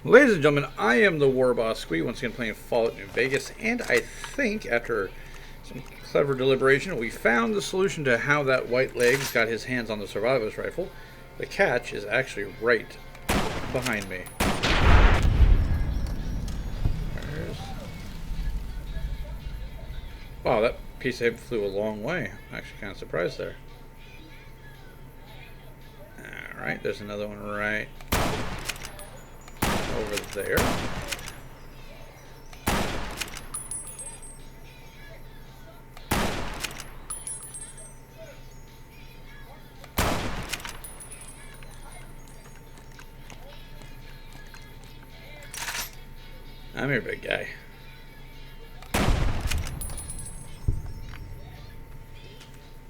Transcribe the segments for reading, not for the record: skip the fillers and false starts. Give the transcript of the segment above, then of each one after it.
Ladies and gentlemen, I am the War Boss Squee, once again playing Fallout New Vegas, and I think after some clever deliberation, we found the solution to how that white legs got his hands on the survivalist rifle. The catch is actually right behind me. Wow, that piece of him flew a long way. I'm actually kind of surprised there. Alright, there's another one right over there. I'm your big guy.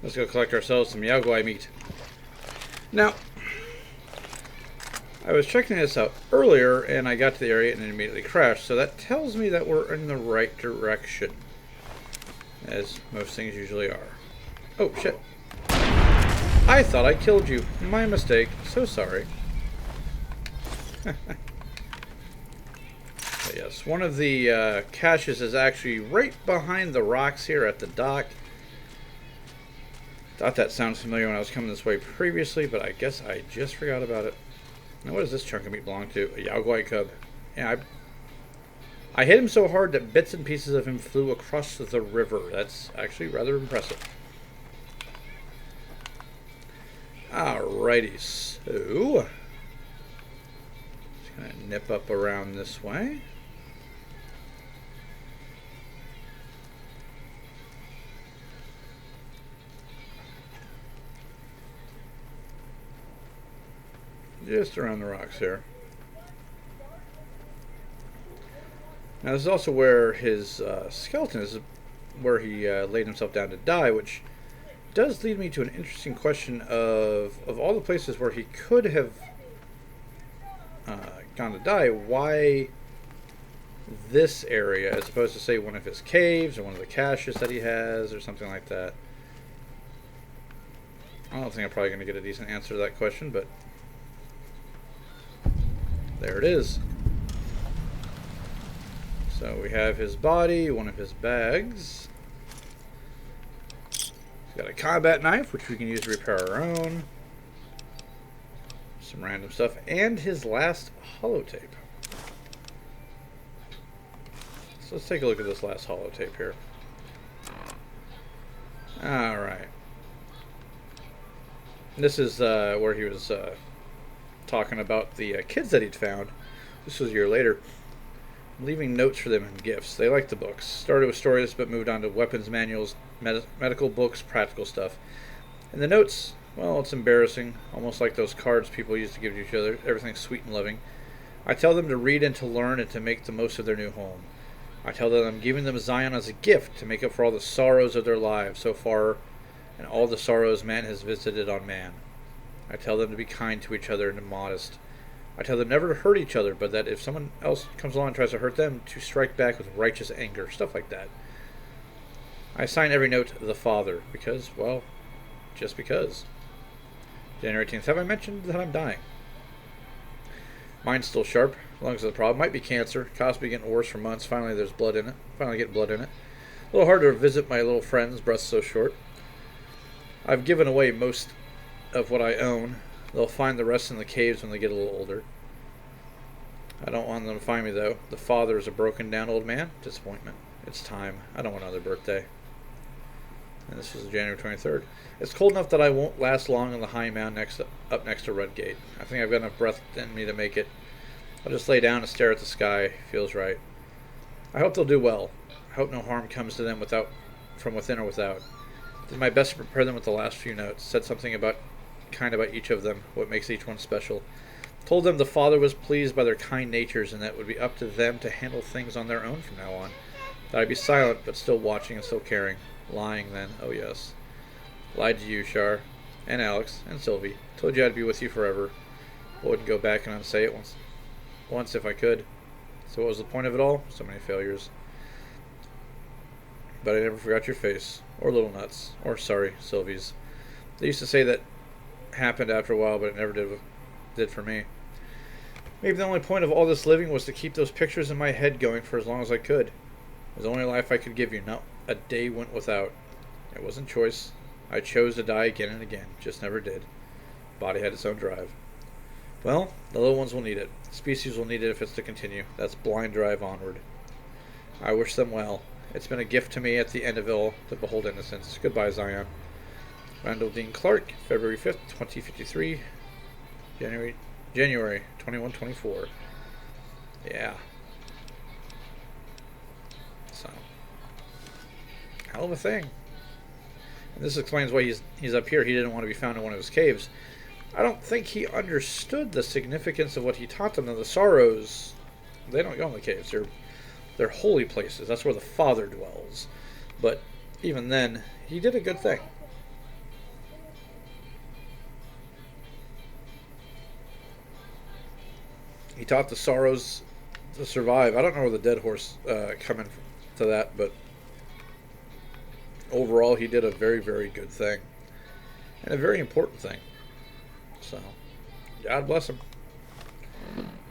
Let's go collect ourselves some Yao Guai meat. Now, I was checking this out earlier, and I got to the area and it immediately crashed, so that tells me that we're in the right direction. As most things usually are. Oh, shit. I thought I killed you. My mistake. So sorry. But yes, one of the caches is actually right behind the rocks here at the dock. Thought that sounded familiar when I was coming this way previously, but I guess I just forgot about it. Now, what does this chunk of meat belong to? A Yao Guai cub. Yeah, I hit him so hard that bits and pieces of him flew across the river. That's actually rather impressive. Alrighty, so just gonna nip up around this way. Just around the rocks here. Now this is also where his skeleton is, where he laid himself down to die, which does lead me to an interesting question of all the places where he could have gone to die, why this area as opposed to, say, one of his caves or one of the caches that he has or something like that? I don't think I'm probably going to get a decent answer to that question, but there it is. So we have his body, one of his bags. He's got a combat knife, which we can use to repair our own. Some random stuff. And his last holotape. So let's take a look at this last holotape here. Alright. This is where he was talking about the kids that he'd found. This was a year later. Leaving notes for them and gifts. They liked the books. Started with stories, but moved on to weapons manuals, medical books, practical stuff. And the notes, well, it's embarrassing. Almost like those cards people used to give to each other. Everything's sweet and loving. I tell them to read and to learn and to make the most of their new home. I tell them I'm giving them Zion as a gift to make up for all the sorrows of their lives so far and all the sorrows man has visited on man. I tell them to be kind to each other and to modest. I tell them never to hurt each other, but that if someone else comes along and tries to hurt them, to strike back with righteous anger, stuff like that. I sign every note the Father, because, well, just because. January 18th, have I mentioned that I'm dying? Mind's still sharp, lungs are the problem, might be cancer, costs be getting worse for months, finally there's blood in it, finally getting blood in it. A little hard to visit my little friends, breath's so short. I've given away most of what I own. They'll find the rest in the caves when they get a little older. I don't want them to find me, though. The father is a broken down old man. Disappointment. It's time. I don't want another birthday. And this was January 23rd. It's cold enough that I won't last long on the high mound up next to Red Gate. I think I've got enough breath in me to make it. I'll just lay down and stare at the sky. Feels right. I hope they'll do well. I hope no harm comes to them from within or without. Did my best to prepare them with the last few notes. Said something about each of them, what makes each one special. Told them the Father was pleased by their kind natures and that it would be up to them to handle things on their own from now on. That I'd be silent, but still watching and still caring. Lying then, oh yes. Lied to you, Shar, and Alex, and Sylvie. Told you I'd be with you forever. I wouldn't go back and unsay it once if I could. So what was the point of it all? So many failures. But I never forgot your face, or Little Nuts, or sorry, Sylvie's. They used to say that happened after a while, but it never did for me. Maybe the only point of all this living was to keep those pictures in my head going for as long as I could. It was the only life I could give you. No, a day went without. It wasn't choice. I chose to die again and again. Just never did. Body had its own drive. Well, the little ones will need it. The species will need it if it's to continue. That's blind drive onward. I wish them well. It's been a gift to me at the end of it all to behold innocence. Goodbye, Zion. Randall Dean Clark, February 5th, 2053. January 2124. Yeah. So, hell of a thing. And this explains why he's up here. He didn't want to be found in one of his caves. I don't think he understood the significance of what he taught them. The sorrows, they don't go in the caves. They're holy places. That's where the Father dwells. But even then, he did a good thing. He taught the sorrows to survive. I don't know where the dead horse come in to that, but overall, he did a very, very good thing. And a very important thing. So, God bless him.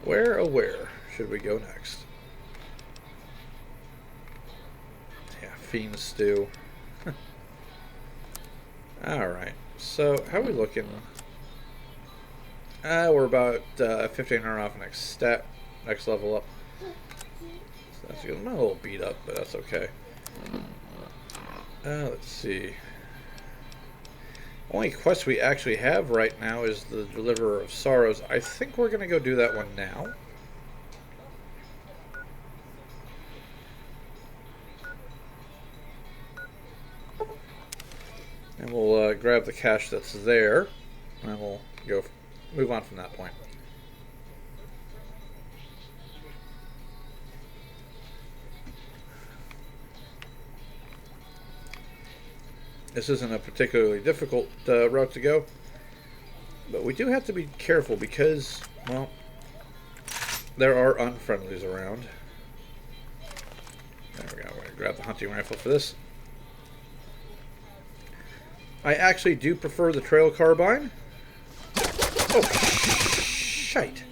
Where, oh where, should we go next? Yeah, fiend stew. Alright, so how are we looking? We're about 1,500 off next level up. So that's good. I'm a little beat up, but that's okay. Let's see. Only quest we actually have right now is the Deliverer of Sorrows. I think we're going to go do that one now. And we'll grab the cache that's there, and then we'll move on from that point. This isn't a particularly difficult route to go, but we do have to be careful because, well, there are unfriendlies around. There we go. We're going to grab the hunting rifle for this. I actually do prefer the trail carbine. Oh, shite.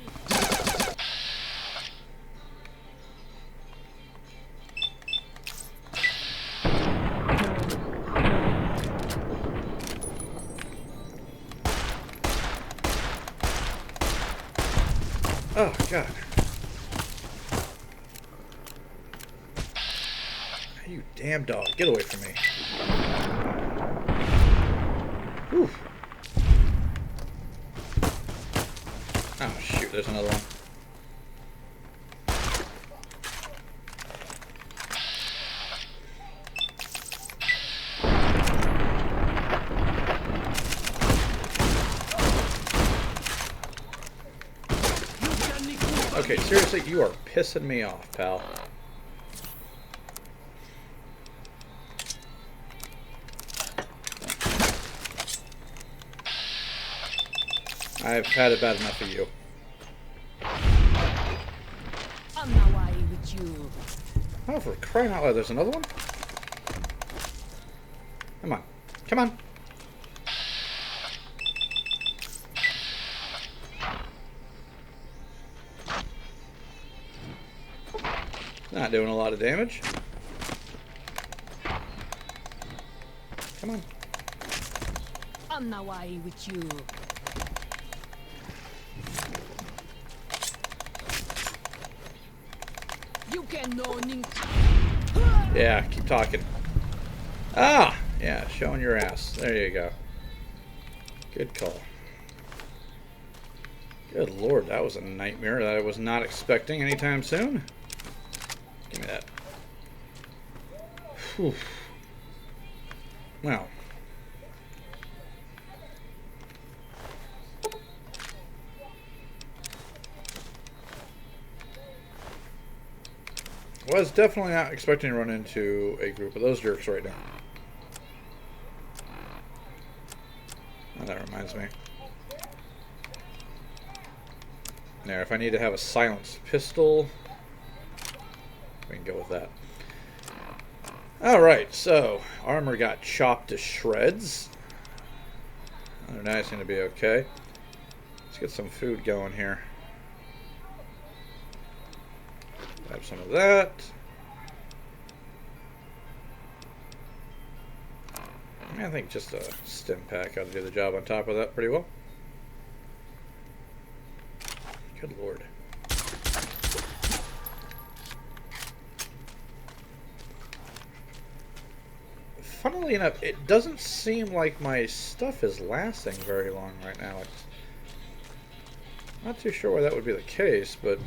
Oh, God. You damn dog. Get away from me. Whew. Oh, shoot. There's another one. Okay, seriously, you are pissing me off, pal. I've had it bad enough of you. I'm not worried with you. Oh, for crying out loud, there's another one? Come on. Come on. Not doing a lot of damage. Come on. I'm not worried with you. You can know Yeah, keep talking. Ah! Yeah, showing your ass. There you go. Good call. Good lord, that was a nightmare that I was not expecting anytime soon. Give me that. Whew. Well. Was definitely not expecting to run into a group of those jerks right now. Oh, that reminds me. There, if I need to have a silenced pistol, we can go with that. Alright, so armor got chopped to shreds. Other than that, it's going to be okay. Let's get some food going here. grab some of that. I think just a stim pack ought to do the job on top of that pretty well. Good lord. Funnily enough, it doesn't seem like my stuff is lasting very long right now. It's not too sure why that would be the case, but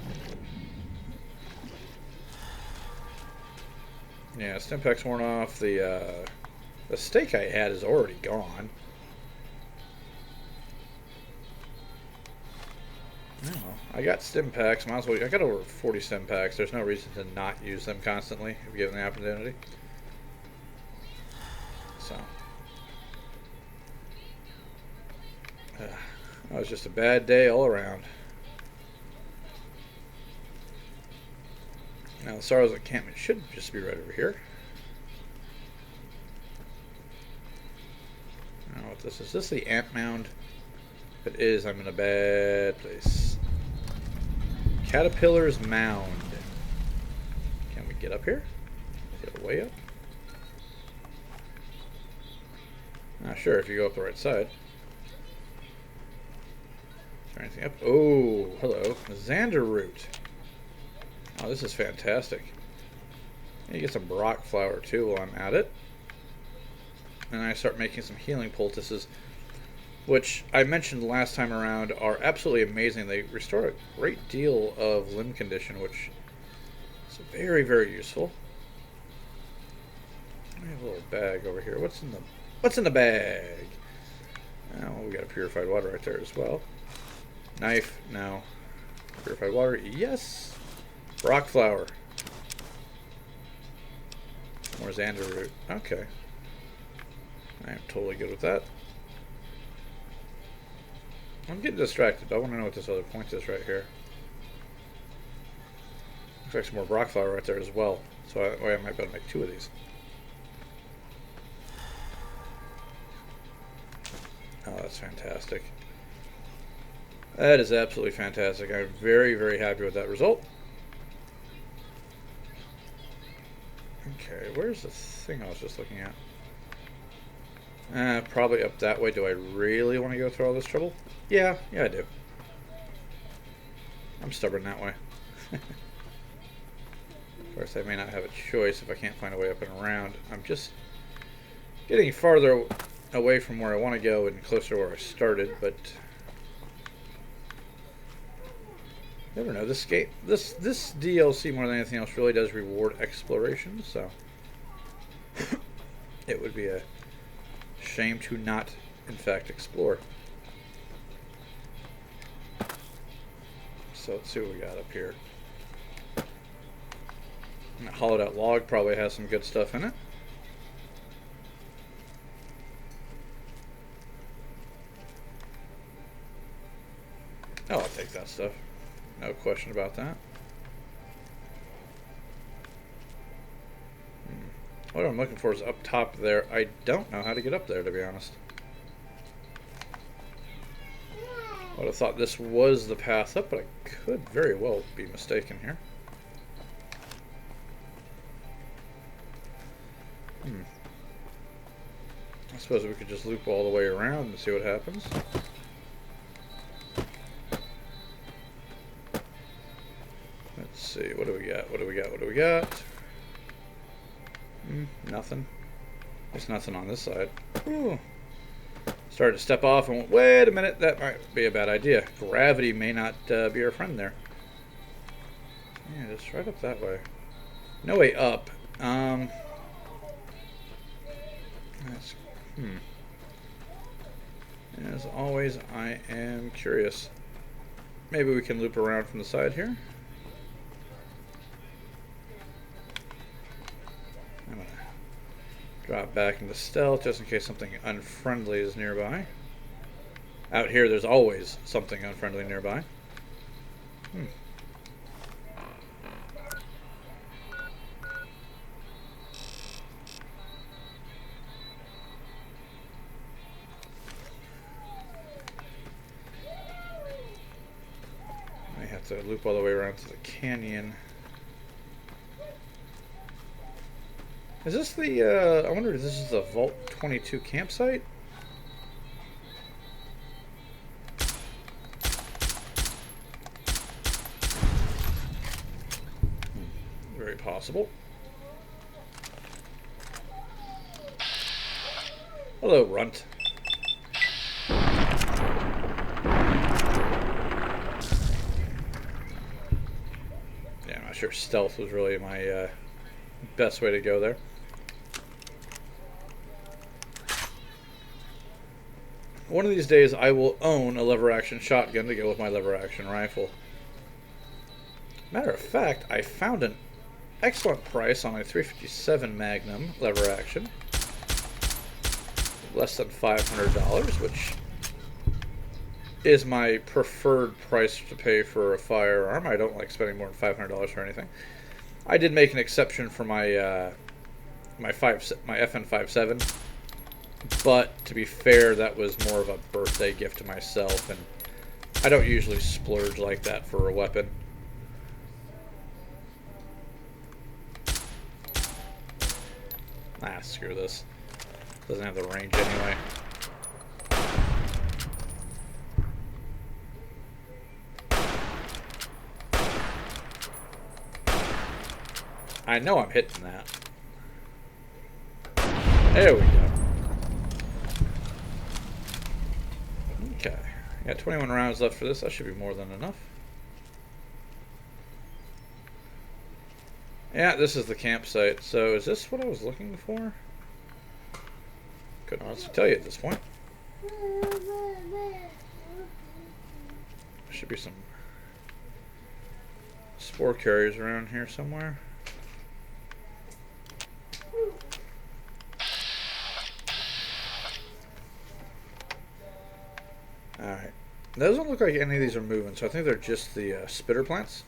yeah, stim pack's worn off. The steak I had is already gone. Oh, I got stim packs. Might as well. I got over 40 stim packs. There's no reason to not use them constantly if given the opportunity. So that was just a bad day all around. Now the Sorrow's encampment should just be right over here. I don't know what this is. Is this the ant mound? If it is, I'm in a bad place. Caterpillar's Mound. Can we get up here? Get way up? Sure, if you go up the right side. Is there anything up? Oh, hello. Xander root. Oh, this is fantastic. You get some Brock flower too while I'm at it. And I start making some healing poultices, which I mentioned last time around are absolutely amazing. They restore a great deal of limb condition, which is very, very useful. I have a little bag over here. What's in the bag? Oh, we got a purified water right there as well. Knife, no. Purified water, yes. Rock flower. More Xander root. Okay. I am totally good with that. I'm getting distracted. I want to know what this other point is right here. Looks like some more Brock flower right there as well. So I might be able to make 2 of these. Oh, that's fantastic. That is absolutely fantastic. I'm very, very happy with that result. Okay, where's the thing I was just looking at? Probably up that way. Do I really want to go through all this trouble? Yeah, I do. I'm stubborn that way. Of course, I may not have a choice if I can't find a way up and around. I'm just getting farther away from where I want to go and closer to where I started, but I don't know. This game, this DLC more than anything else really does reward exploration, so it would be a shame to not, in fact, explore. So let's see what we got up here. And that hollowed out log probably has some good stuff in it. Oh, I'll take that stuff. No question about that. What I'm looking for is up top there. I don't know how to get up there, to be honest. I would have thought this was the path up, but I could very well be mistaken here. I suppose we could just loop all the way around and see what happens. Let's see, what do we got? What do we got? What do we got? Nothing. There's nothing on this side. Ooh. Started to step off and went, wait a minute, that might be a bad idea. Gravity may not be our friend there. Yeah, just right up that way. No way up. As always, I am curious. Maybe we can loop around from the side here. I'm going to drop back into stealth just in case something unfriendly is nearby. Out here, there's always something unfriendly nearby. To loop all the way around to the canyon. Is this the, I wonder if this is the Vault 22 campsite? Very possible. Hello, Runt. Yeah, I'm not sure stealth was really my best way to go there. One of these days I will own a lever-action shotgun to go with my lever-action rifle. Matter of fact, I found an excellent price on a 357 Magnum lever-action. Less than $500, which is my preferred price to pay for a firearm. I don't like spending more than $500 for anything. I did make an exception for my my FN57, but to be fair, that was more of a birthday gift to myself, and I don't usually splurge like that for a weapon. Ah, screw this. Doesn't have the range anyway. I know I'm hitting that. There we go. Okay. Got 21 rounds left for this. That should be more than enough. Yeah, this is the campsite. So is this what I was looking for? Couldn't honestly tell you at this point. Should be some spore carriers around here somewhere. Alright. Those don't look like any of these are moving, so I think they're just the spitter plants.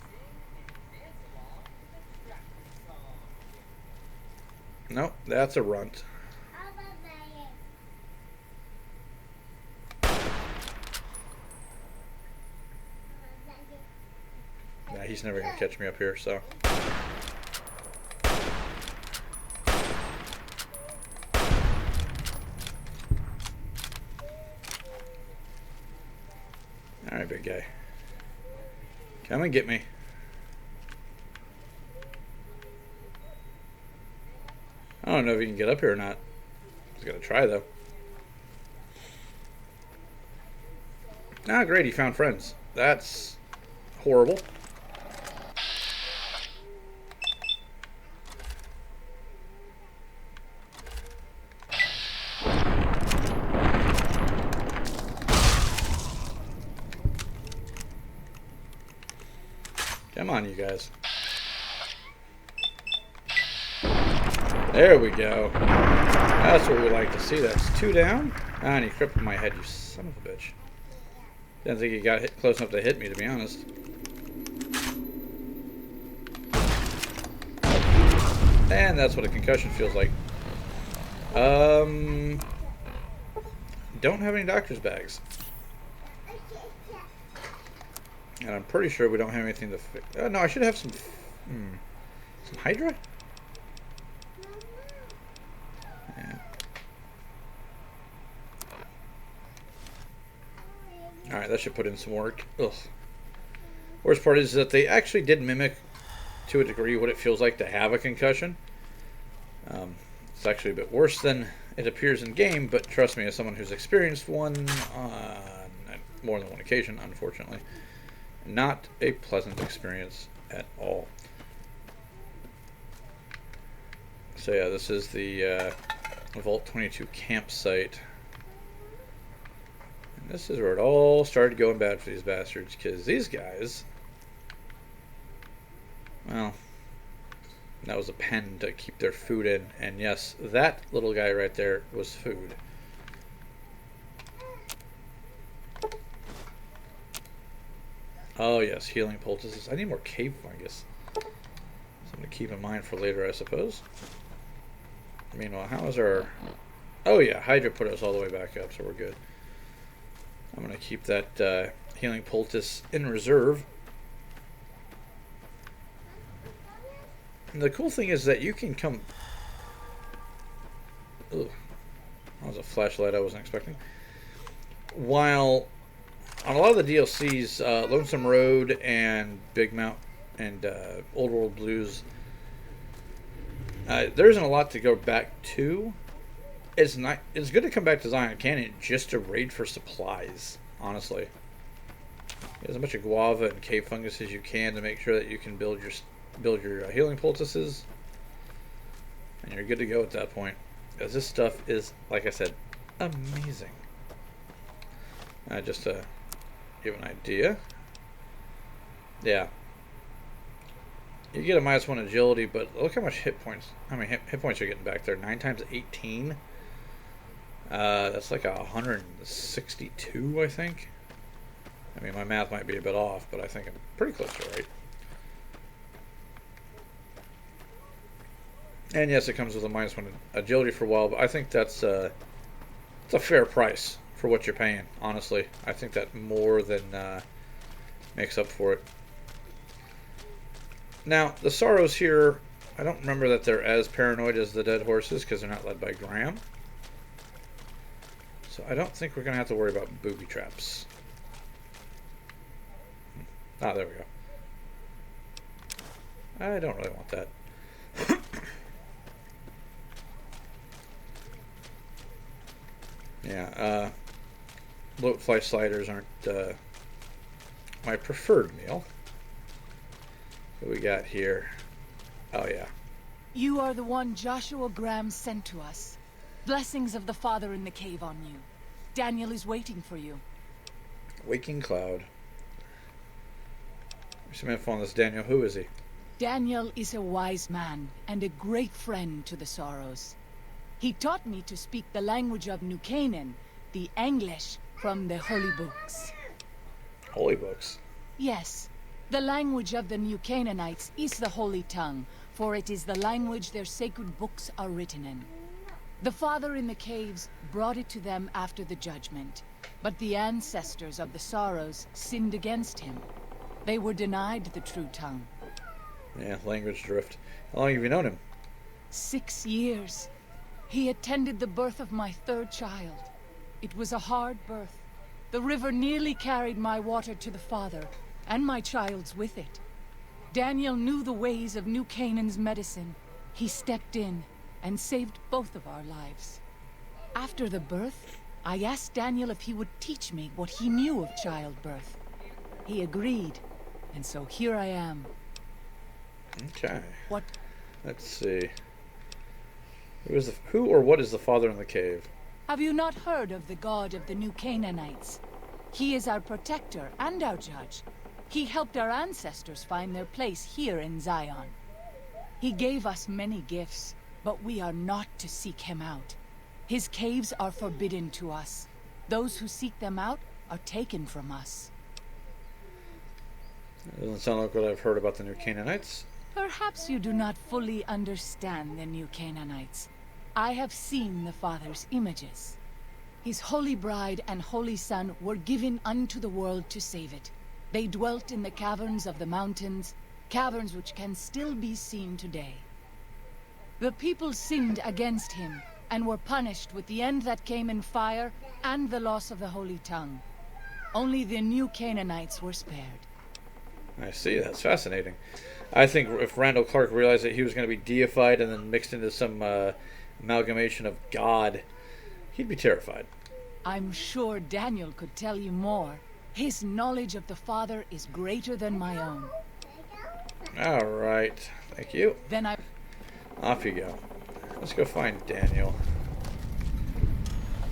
Nope, that's a runt. Yeah, he's never going to catch me up here, so. Alright, big guy. Come and get me. I don't know if you can get up here or not. I was going to try, though. Ah, great, he found friends. That's horrible. Come on, you guys. There we go. That's what we like to see. That's 2 down. Ah, and he crippled my head, you son of a bitch. Didn't think he got hit close enough to hit me, to be honest. And that's what a concussion feels like. Don't have any doctor's bags. And I'm pretty sure we don't have anything to fix. No, I should have some. Some Hydra? Yeah. Alright, that should put in some work. Ugh. Worst part is that they actually did mimic, to a degree, what it feels like to have a concussion. It's actually a bit worse than it appears in game, but trust me, as someone who's experienced one on more than one occasion, unfortunately, not a pleasant experience at all. So yeah, this is the Vault 22 campsite. And this is where it all started going bad for these bastards, because these guys, well, that was a pen to keep their food in, and yes, that little guy right there was food. Oh yes, healing poultices. I need more cave fungus. Something to keep in mind for later, I suppose. Meanwhile, how is our... Oh yeah, Hydra put us all the way back up, so we're good. I'm going to keep that healing poultice in reserve. And the cool thing is that you can come Ooh, that was a flashlight I wasn't expecting. While on a lot of the DLCs, Lonesome Road and Big Mount and Old World Blues, there isn't a lot to go back to. It's not. It's good to come back to Zion Canyon just to raid for supplies. Honestly, get as much of guava and cave fungus as you can to make sure that you can build your healing poultices, and you're good to go at that point. Because this stuff is, like I said, amazing. Just to give an idea, yeah, you get a -1 agility, but look how much hit points. How many hit points you're getting back there? 9 times 18. That's like 162, I think. I mean, my math might be a bit off, but I think I'm pretty close to right. And yes, it comes with a -1 agility for a while, but I think it's a fair price for what you're paying. Honestly, I think that more than makes up for it. Now, the Sorrows here, I don't remember that they're as paranoid as the Dead Horses because they're not led by Graham. So I don't think we're going to have to worry about booby traps. Ah, there we go. I don't really want that. Yeah, bloat fly sliders aren't my preferred meal. What we got here? Oh, yeah. You are the one Joshua Graham sent to us. Blessings of the Father in the cave on you. Daniel is waiting for you. Waking Cloud. There's some info on this Daniel. Who is he? Daniel is a wise man and a great friend to the Sorrows. He taught me to speak the language of New Canaan, the English from the Holy Books. Holy Books? Yes. The language of the New Canaanites is the Holy Tongue, for it is the language their sacred books are written in. The Father in the caves brought it to them after the judgment, but the ancestors of the Sorrows sinned against him. They were denied the true tongue. Yeah, language drift. How long have you known him? 6 years. He attended the birth of my 3rd child. It was a hard birth. The river nearly carried my water to the Father, and my child's with it. Daniel knew the ways of New Canaan's medicine. He stepped in and saved both of our lives. After the birth, I asked Daniel if he would teach me what he knew of childbirth. He agreed, and so here I am. Okay. What? Let's see. Who or what is the Father in the cave? Have you not heard of the God of the New Canaanites? He is our protector and our judge. He helped our ancestors find their place here in Zion. He gave us many gifts, but we are not to seek him out. His caves are forbidden to us. Those who seek them out are taken from us. That doesn't sound like what I've heard about the New Canaanites. Perhaps you do not fully understand the New Canaanites. I have seen the Father's images. His holy bride and holy son were given unto the world to save it. They dwelt in the caverns of the mountains, caverns which can still be seen today. The people sinned against him, and were punished with the end that came in fire and the loss of the holy tongue. Only the New Canaanites were spared. I see, that's fascinating. I think if Randall Clark realized that he was going to be deified and then mixed into some amalgamation of God, he'd be terrified. I'm sure Daniel could tell you more. His knowledge of the Father is greater than my own. All right, thank you. Then Off you go. Let's go find Daniel.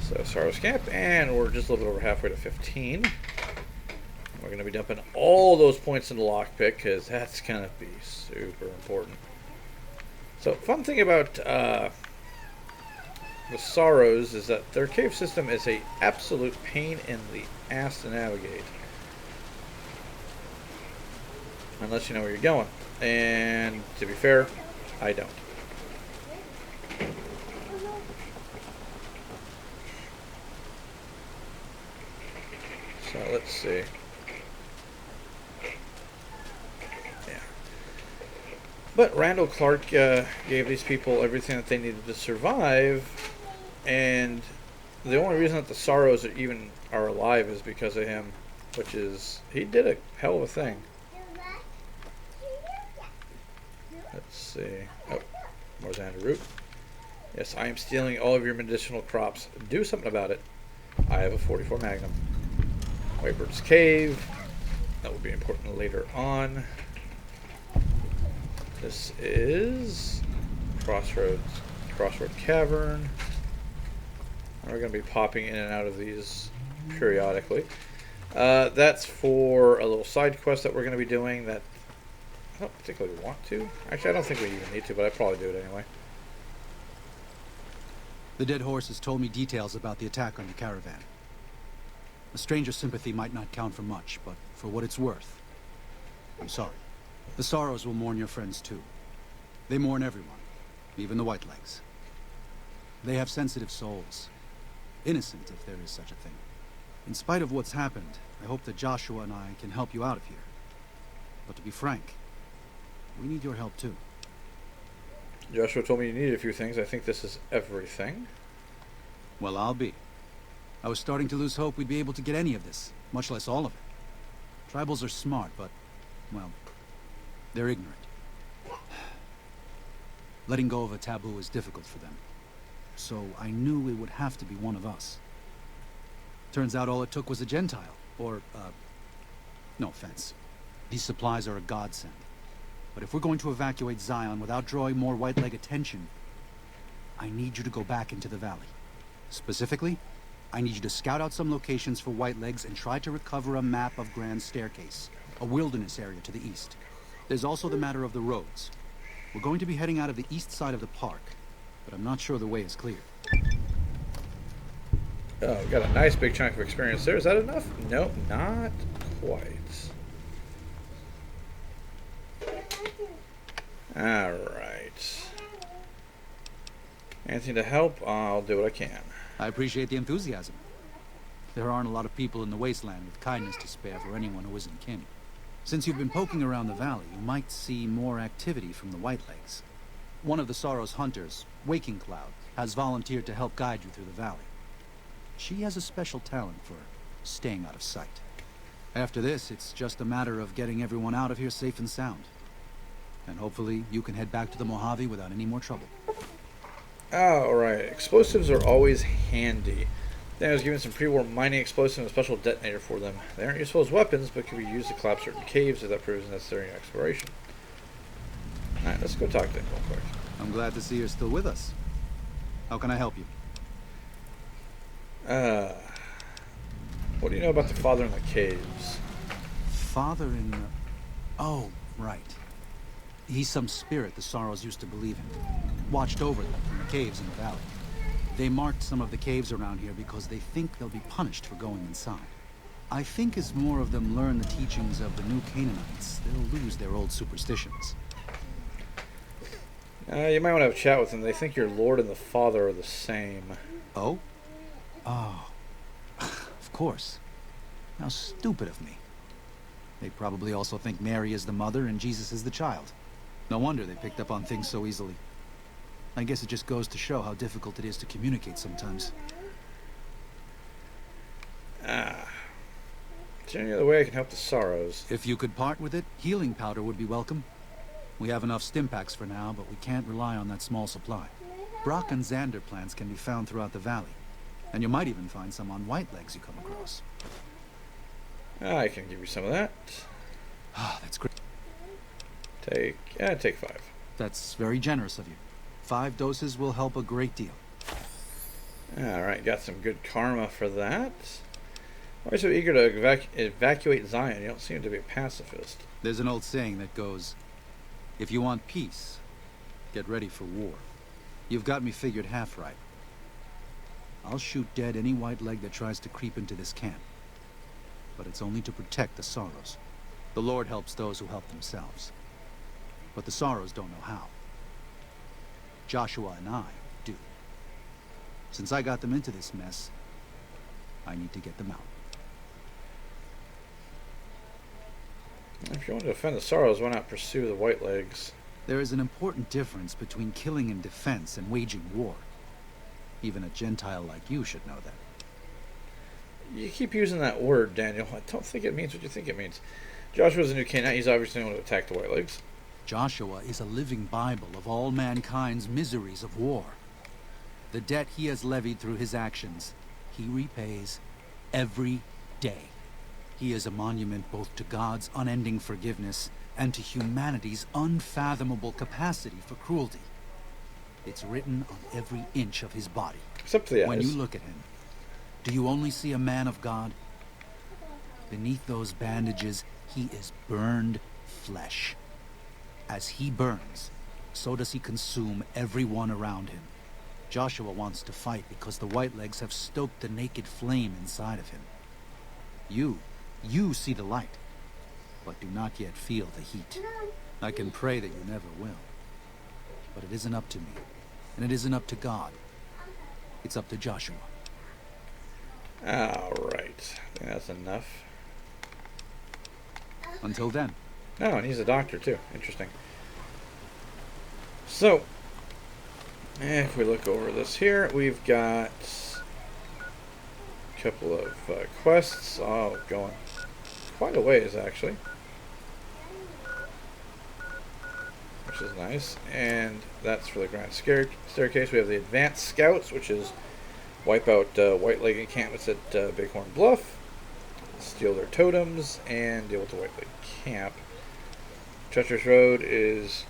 So, Sorrow's Camp, and we're just a little over halfway to 15. We're going to be dumping all those points in the lockpick, because that's going to be super important. So, fun thing about the Sorrows is that their cave system is a absolute pain in the ass to navigate. Unless you know where you're going. And, to be fair, I don't. So, let's see. But Randall Clark gave these people everything that they needed to survive And the only reason that the Sorrows even are alive is because of him, which is he did a hell of a thing. Let's see. Oh, more Xander root. Yes, I am stealing all of your medicinal crops. Do something about it. I have a 44 Magnum. Whitebird's Cave. That will be important later on. This is Crossroad Cavern. We're going to be popping in and out of these periodically. That's for a little side quest that we're going to be doing that I don't particularly want to. Actually, I don't think we even need to, but I probably do it anyway. The dead horse has told me details about the attack on the caravan. A stranger's sympathy might not count for much, but for what it's worth, I'm sorry. The Sorrows will mourn your friends too. They mourn everyone, even the Whitelegs. They have sensitive souls. Innocent, if there is such a thing. In spite of what's happened, I hope that Joshua and I can help you out of here. But to be frank, we need your help too. Joshua told me you needed a few things. I think this is everything. Well, I'll be. I was starting to lose hope we'd be able to get any of this, much less all of it. Tribals are smart, but, well, they're ignorant. Letting go of a taboo is difficult for them. So I knew it would have to be one of us. Turns out all it took was a Gentile, or, no offense. These supplies are a godsend. But if we're going to evacuate Zion without drawing more Whiteleg attention, I need you to go back into the valley. Specifically, I need you to scout out some locations for Whitelegs and try to recover a map of Grand Staircase, a wilderness area to the east. There's also the matter of the roads. We're going to be heading out of the east side of the park, but I'm not sure the way is clear. Oh, we got a nice big chunk of experience there. Is that enough? Nope, not quite. Alright. Anything to help? I'll do what I can. I appreciate the enthusiasm. There aren't a lot of people in the wasteland with kindness to spare for anyone who isn't kin. Since you've been poking around the valley, you might see more activity from the Whitelegs. One of the Sorrow's hunters, Waking Cloud, has volunteered to help guide you through the valley. She has a special talent for staying out of sight. After this, it's just a matter of getting everyone out of here safe and sound. And hopefully you can head back to the Mojave without any more trouble. Alright, explosives are always handy. Then I was given some pre-war mining explosive and a special detonator for them. They aren't useful as weapons, but can be used to collapse certain caves if that proves necessary in exploration. Alright, let's go talk to them real quick. I'm glad to see you're still with us. How can I help you? What do you know about the father in the caves? Father in the... Oh, right. He's some spirit the Sorrows used to believe in. Watched over them from the caves in the valley. They marked some of the caves around here because they think they'll be punished for going inside. I think as more of them learn the teachings of the new Canaanites, they'll lose their old superstitions. You might want to have a chat with them. They think your Lord and the Father are the same. Oh? Oh. Of course. How stupid of me. They probably also think Mary is the mother and Jesus is the child. No wonder they picked up on things so easily. I guess it just goes to show how difficult it is to communicate sometimes. Is there any other way I can help the Sorrows? If you could part with it, healing powder would be welcome. We have enough stim packs for now, but we can't rely on that small supply. Brock and Xander plants can be found throughout the valley. And you might even find some on Whitelegs you come across. I can give you some of that. Ah, that's great. Take 5. That's very generous of you. 5 doses will help a great deal. Alright, got some good karma for that. Why are you so eager to evacuate Zion? You don't seem to be a pacifist. There's an old saying that goes, if you want peace, get ready for war. You've got me figured half right. I'll shoot dead any Whiteleg that tries to creep into this camp. But it's only to protect the Sorrows. The Lord helps those who help themselves. But the Sorrows don't know how. Joshua and I do. Since I got them into this mess, I need to get them out. If you want to defend the Sorrows, why not pursue the Whitelegs? There is an important difference between killing in defense and waging war. Even a Gentile like you should know that. You keep using that word, Daniel. I don't think it means what you think it means. Joshua's a new Canaanite. He's obviously the one to attack the Whitelegs. Joshua is a living Bible of all mankind's miseries of war. The debt he has levied through his actions, he repays every day. He is a monument both to God's unending forgiveness and to humanity's unfathomable capacity for cruelty. It's written on every inch of his body. Except for the eyes. When you look at him, do you only see a man of God? Beneath those bandages, he is burned flesh. As he burns, so does he consume everyone around him. Joshua wants to fight because the Whitelegs have stoked the naked flame inside of him. You see the light, but do not yet feel the heat. I can pray that you never will. But it isn't up to me, and it isn't up to God. It's up to Joshua. Alright. I think that's enough. Until then. Oh, and he's a doctor, too. Interesting. So, if we look over this here, we've got a couple of quests. Oh, going quite a ways, actually. Which is nice. And that's for the Grand Staircase. We have the Advanced Scouts, which is wipe out White-Leg encampments at Bighorn Bluff, steal their totems, and deal with the White-Leg camp. Treacherous Road is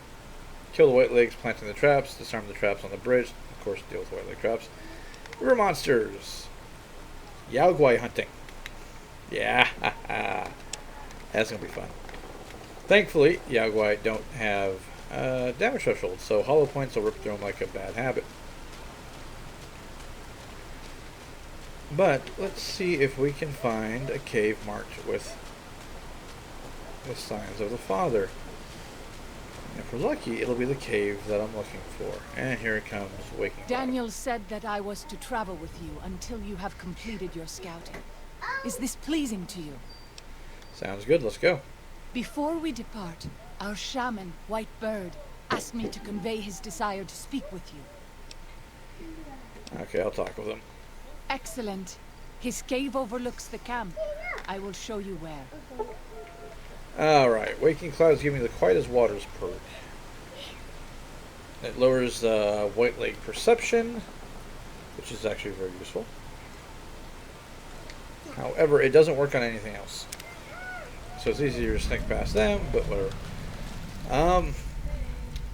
kill the White-Legs, planting the traps, disarm the traps on the bridge, of course deal with White-Leg traps. River monsters. Yaogwai hunting. Yeah, that's going to be fun. Thankfully, Yaogwai don't have damage thresholds, so hollow points will rip through them like a bad habit. But let's see if we can find a cave marked with signs of the Father. And if we're lucky, it'll be the cave that I'm looking for. And here it comes, waking Daniel said that I was to travel with you until you have completed your scouting. Is this pleasing to you? Sounds good, let's go. Before we depart, our shaman, White Bird, asked me to convey his desire to speak with you. Okay, I'll talk with him. Excellent. His cave overlooks the camp. I will show you where. Alright, Waking Clouds give me the Quiet as Waters perk. It lowers White-Leg perception, which is actually very useful. However, it doesn't work on anything else. So it's easier to sneak past them, but whatever.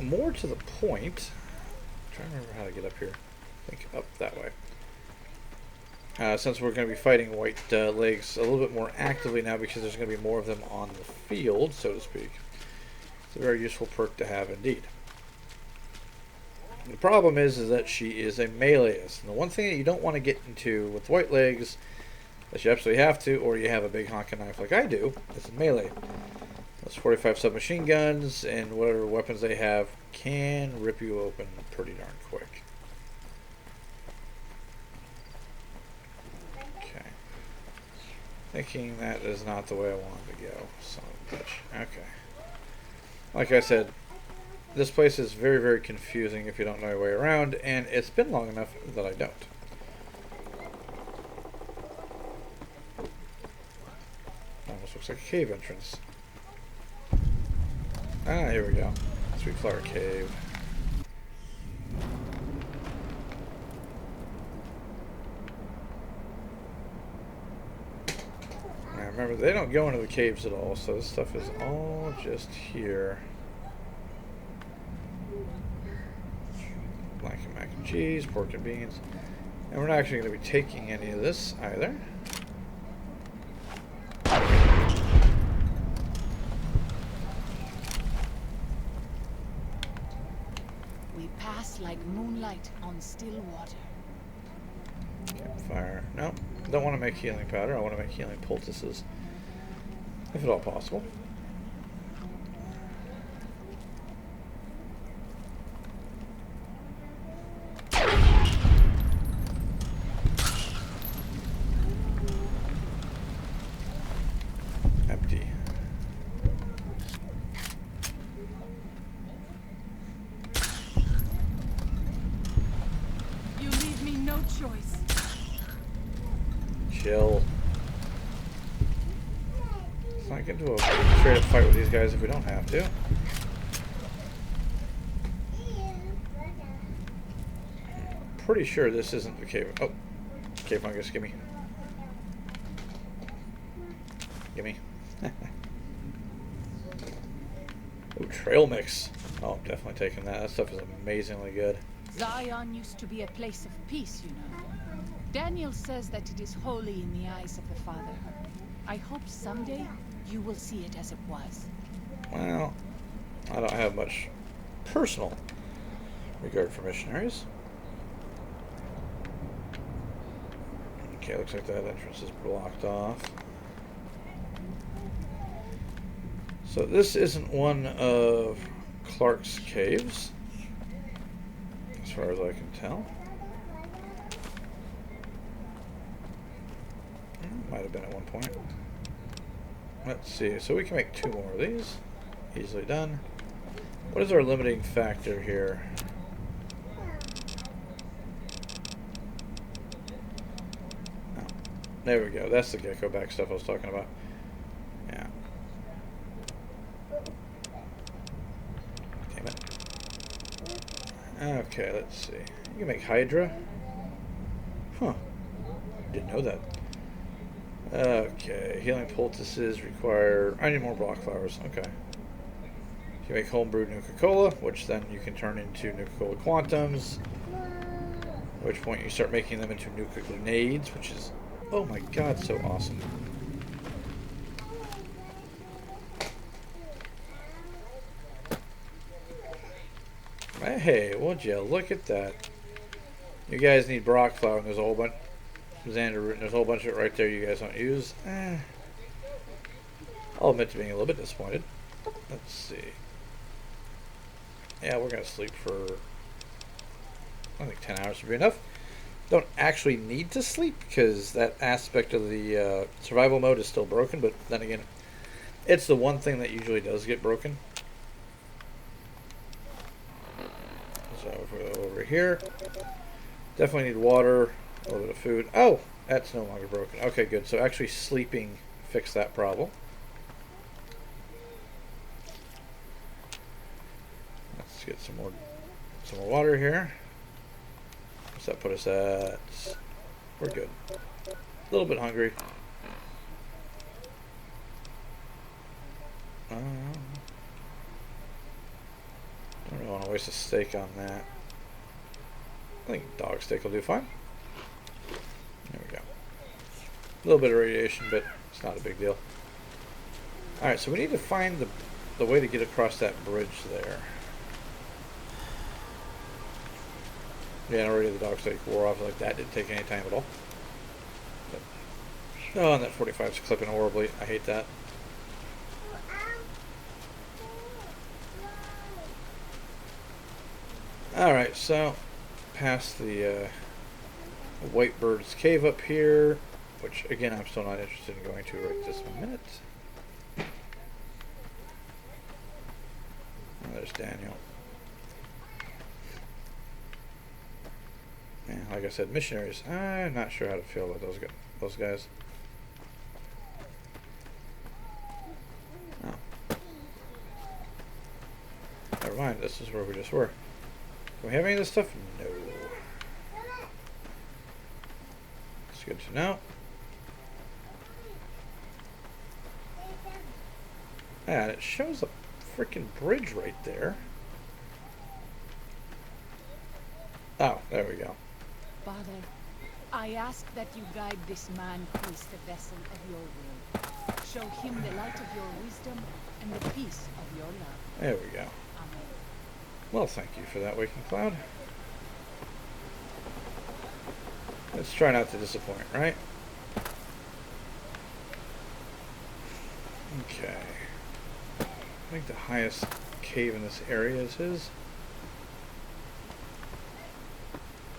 More to the point, I'm trying to remember how to get up here. I think up that way. Since we're going to be fighting White-Legs a little bit more actively now because there's going to be more of them on the field, so to speak. It's a very useful perk to have indeed. The problem is that she is a meleeist. And the one thing that you don't want to get into with White-Legs, that you absolutely have to, or you have a big honking knife like I do, is melee. Those 45 submachine guns and whatever weapons they have can rip you open pretty darn quick. Thinking that is not the way I wanted to go. Son of a bitch. Okay. Like I said, this place is very, very confusing if you don't know your way around, and it's been long enough that I don't. Almost looks like a cave entrance. Ah, here we go. Sweet Flower Cave. Remember, they don't go into the caves at all, so this stuff is all just here. Black and mac and cheese, pork and beans. And we're not actually going to be taking any of this either. We pass like moonlight on still water. Campfire. No, don't want to make healing powder. I want to make healing poultices, if at all possible. Empty. You leave me no choice. Chill. Let's not get into a straight up fight with these guys if we don't have to. Pretty sure this isn't the cave. Oh, cave fungus, gimme. Gimme. Oh, trail mix. Oh, I'm definitely taking that. That stuff is amazingly good. Zion used to be a place of peace, you know. Daniel says that it is holy in the eyes of the Father. I hope someday you will see it as it was. Well, I don't have much personal regard for missionaries. Okay, looks like that entrance is blocked off. So this isn't one of Clark's caves, as far as I can tell. Might have been at one point. Let's see. So we can make 2 more of these. Easily done. What is our limiting factor here? Oh, there we go. That's the gecko back stuff I was talking about. Yeah. Damn it. Okay, let's see. You can make Hydra. Huh. Didn't know that. Okay, healing poultices require... I need more block flowers. Okay. You can make homebrewed Nuka-Cola, which then you can turn into Nuka-Cola Quantums. At which point you start making them into Nuka Grenades, which is, oh my god, so awesome. Hey, would you look at that? You guys need Brock flower, and there's a whole bunch... Xander root, and there's a whole bunch of it right there you guys don't use. I'll admit to being a little bit disappointed. Let's see. Yeah, we're going to sleep for... I think 10 hours would be enough. Don't actually need to sleep, because that aspect of the survival mode is still broken, but then again, it's the one thing that usually does get broken. So if we go over here, definitely need water. A little bit of food. Oh, that's no longer broken. Okay, good. So actually sleeping fixed that problem. Let's get some more water here. What's that put us at? We're good. A little bit hungry. Don't really want to waste a steak on that. I think dog steak will do fine. There we go. A little bit of radiation, but it's not a big deal. Alright, so we need to find the way to get across that bridge there. Yeah, already the dog steak wore off like that. Didn't take any time at all. But, oh, and that 45's clipping horribly. I hate that. Alright, so past the Whitebird's cave up here, which again I'm still not interested in going to right this minute. Oh, there's Daniel. Yeah, like I said, missionaries. I'm not sure how to feel about those guys. Oh. Never mind, this is where we just were. Do we have any of this stuff? No. It's good to know. Yeah, and it shows a freaking bridge right there. Oh, there we go. Father, I ask that you guide this man Christ, the vessel of your will. Show him the light of your wisdom and the peace of your love. There we go. Amen. Well, thank you for that, Waking Cloud. Let's try not to disappoint, right? Okay. I think the highest cave in this area is his.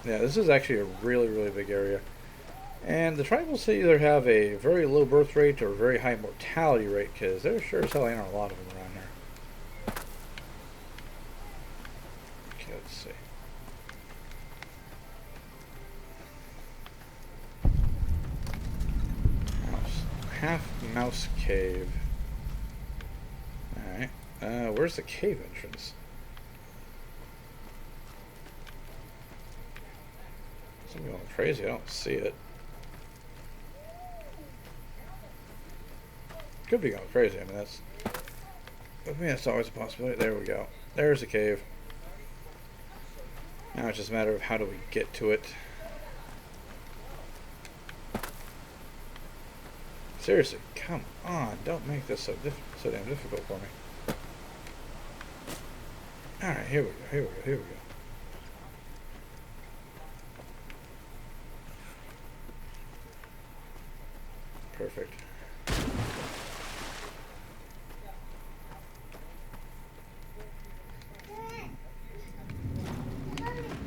Yeah, this is actually a really, really big area. And the tribals either have a very low birth rate or a very high mortality rate, because there sure as hell ain't a lot of them around here. Okay, let's see. half mouse cave. Alright. Where's the cave entrance? I'm going crazy. I don't see it. Could be going crazy. I mean, that's always a possibility. There we go. There's the cave. Now it's just a matter of how do we get to it. Seriously, come on. Don't make this so damn difficult for me. Alright, here we go. Here we go. Here we go. Perfect.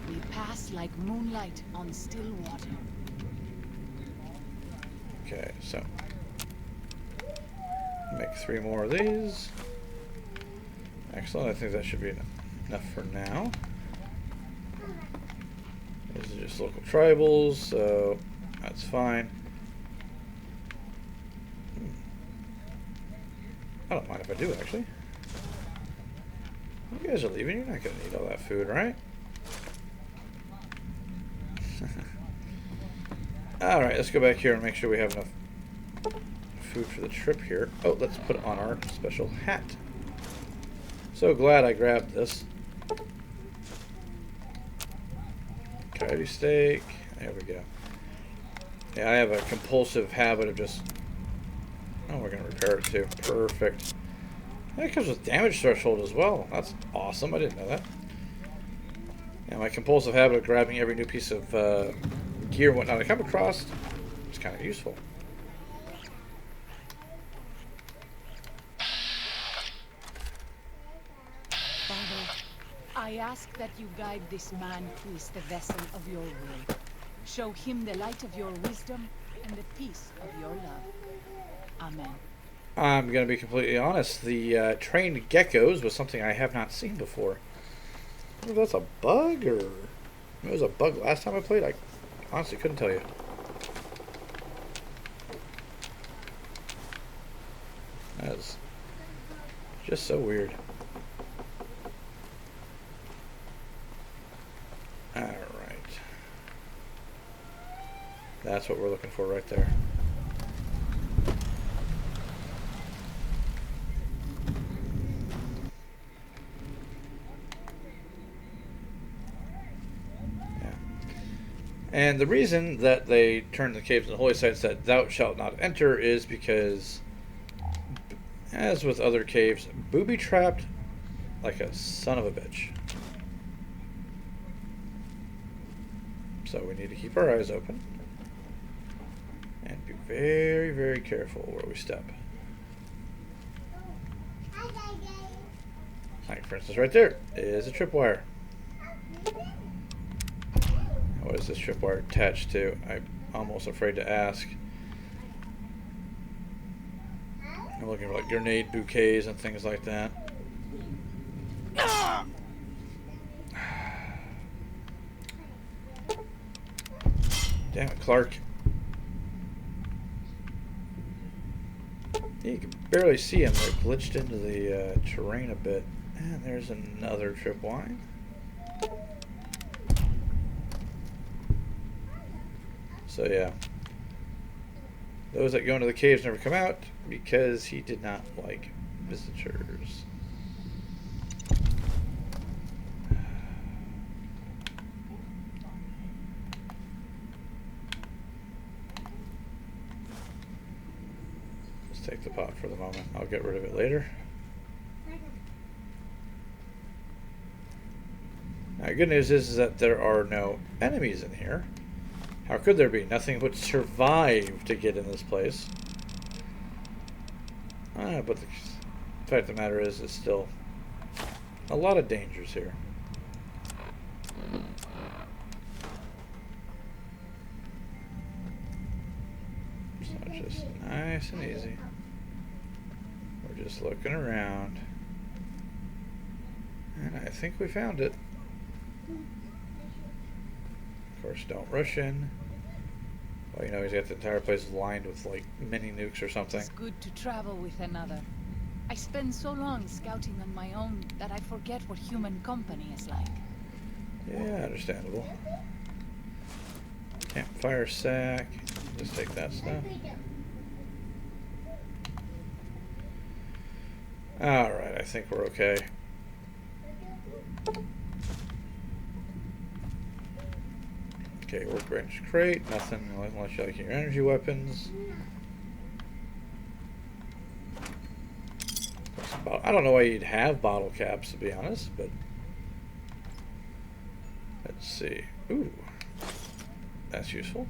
We pass like moonlight on still water. Okay, so make 3 more of these. Excellent. I think that should be enough for now. These are just local tribals, so that's fine. I don't mind if I do, actually. You guys are leaving. You're not going to need all that food, right? Alright, let's go back here and make sure we have enough food for the trip here. Oh, let's put on our special hat. So glad I grabbed this. Coyote steak. There we go. Yeah, I have a compulsive habit of just... Oh, we're going to repair it too. Perfect. That comes with damage threshold as well. That's awesome. I didn't know that. Yeah, my compulsive habit of grabbing every new piece of gear and whatnot I come across is kind of useful. Father, I ask that you guide this man who is the vessel of your will. Show him the light of your wisdom and the peace of your love. Amen. I'm going to be completely honest. The trained geckos was something I have not seen before. I don't know if that's a bug or... It was a bug last time I played. I honestly couldn't tell you. That's just so weird. Alright. That's what we're looking for right there. And the reason that they turned the caves into holy sites that thou shalt not enter is because, as with other caves, booby-trapped like a son of a bitch. So we need to keep our eyes open and be very, very careful where we step. Like, for instance, right there is a tripwire. What is this tripwire attached to? I'm almost afraid to ask. I'm looking for like grenade bouquets and things like that. Damn it, Clark. You can barely see him. They're glitched into the terrain a bit. And there's another tripwire. So yeah, those that go into the caves never come out because he did not like visitors. Let's take the pot for the moment. I'll get rid of it later. Now, the good news is that there are no enemies in here. How could there be? Nothing would survive to get in this place. But the fact of the matter is, it's still a lot of dangers here. So just nice and easy. We're just looking around. And I think we found it. Of course, don't rush in. Well, you know, he's got the entire place lined with, like, mini nukes or something. It's good to travel with another. I spend so long scouting on my own that I forget what human company is like. Yeah, understandable. Campfire sack. Just take that stuff. Alright, I think we're okay. Okay, workbench crate. Nothing unless you like your energy weapons. I don't know why you'd have bottle caps, to be honest, but let's see. Ooh, that's useful.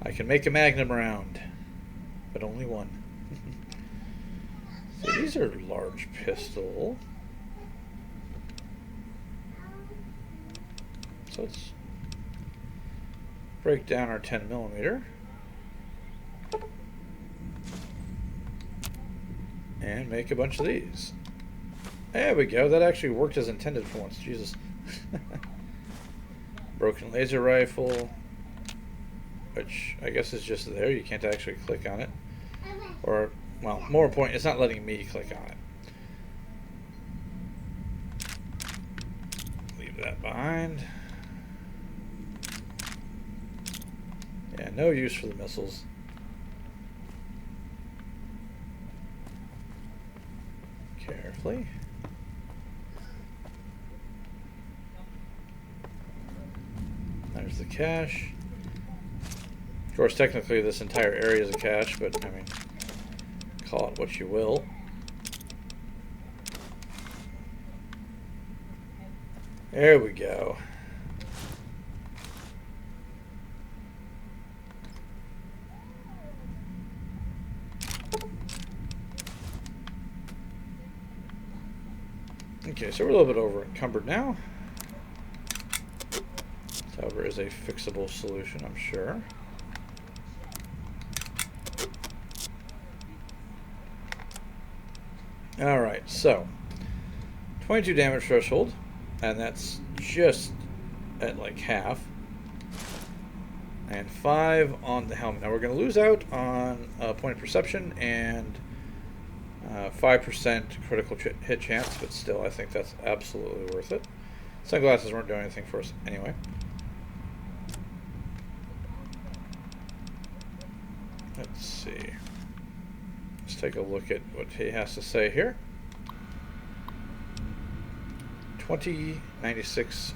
I can make a magnum round, but only one. See, these are large pistol. So let's break down our 10mm. And make a bunch of these. There we go. That actually worked as intended for once. Jesus. Broken laser rifle. Which I guess is just there. You can't actually click on it. Or, well, more important, it's not letting me click on it. Leave that behind. Yeah, no use for the missiles. Carefully. There's the cache. Of course, technically this entire area is a cache, but I mean, call it what you will. There we go. Okay, so we're a little bit over encumbered now. However, is a fixable solution, I'm sure. Alright, so 22 damage threshold, and that's just at like half. And 5 on the helmet. Now we're going to lose out on point of perception and 5% critical hit chance, but still I think that's absolutely worth it. Sunglasses weren't doing anything for us anyway. Let's see. Let's take a look at what he has to say here. 2096-1.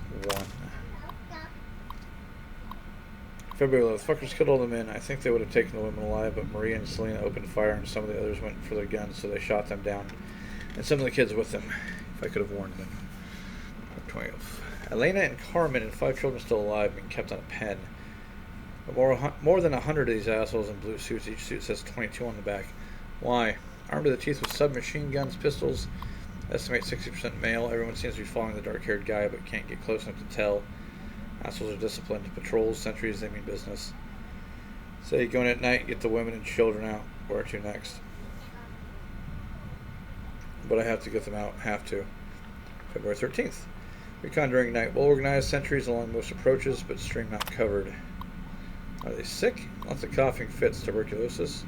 February 11th. Fuckers killed all the men. I think they would have taken the women alive, but Maria and Selena opened fire, and some of the others went for their guns, so they shot them down. And some of the kids with them, if I could have warned them. 12. Elena and Carmen and 5 children still alive, being kept on a pen. But more than 100 of these assholes in blue suits. Each suit says 22 on the back. Why? Armed to the teeth with submachine guns, pistols. Estimate 60% male. Everyone seems to be following the dark-haired guy, but can't get close enough to tell. Assholes are disciplined. Patrols, sentries, they mean business. Say, go in at night, get the women and children out. Where to next? But I have to get them out. Have to. February 13th. Recon during night. Well organized, sentries along most approaches, but stream not covered. Are they sick? Lots of coughing fits, tuberculosis.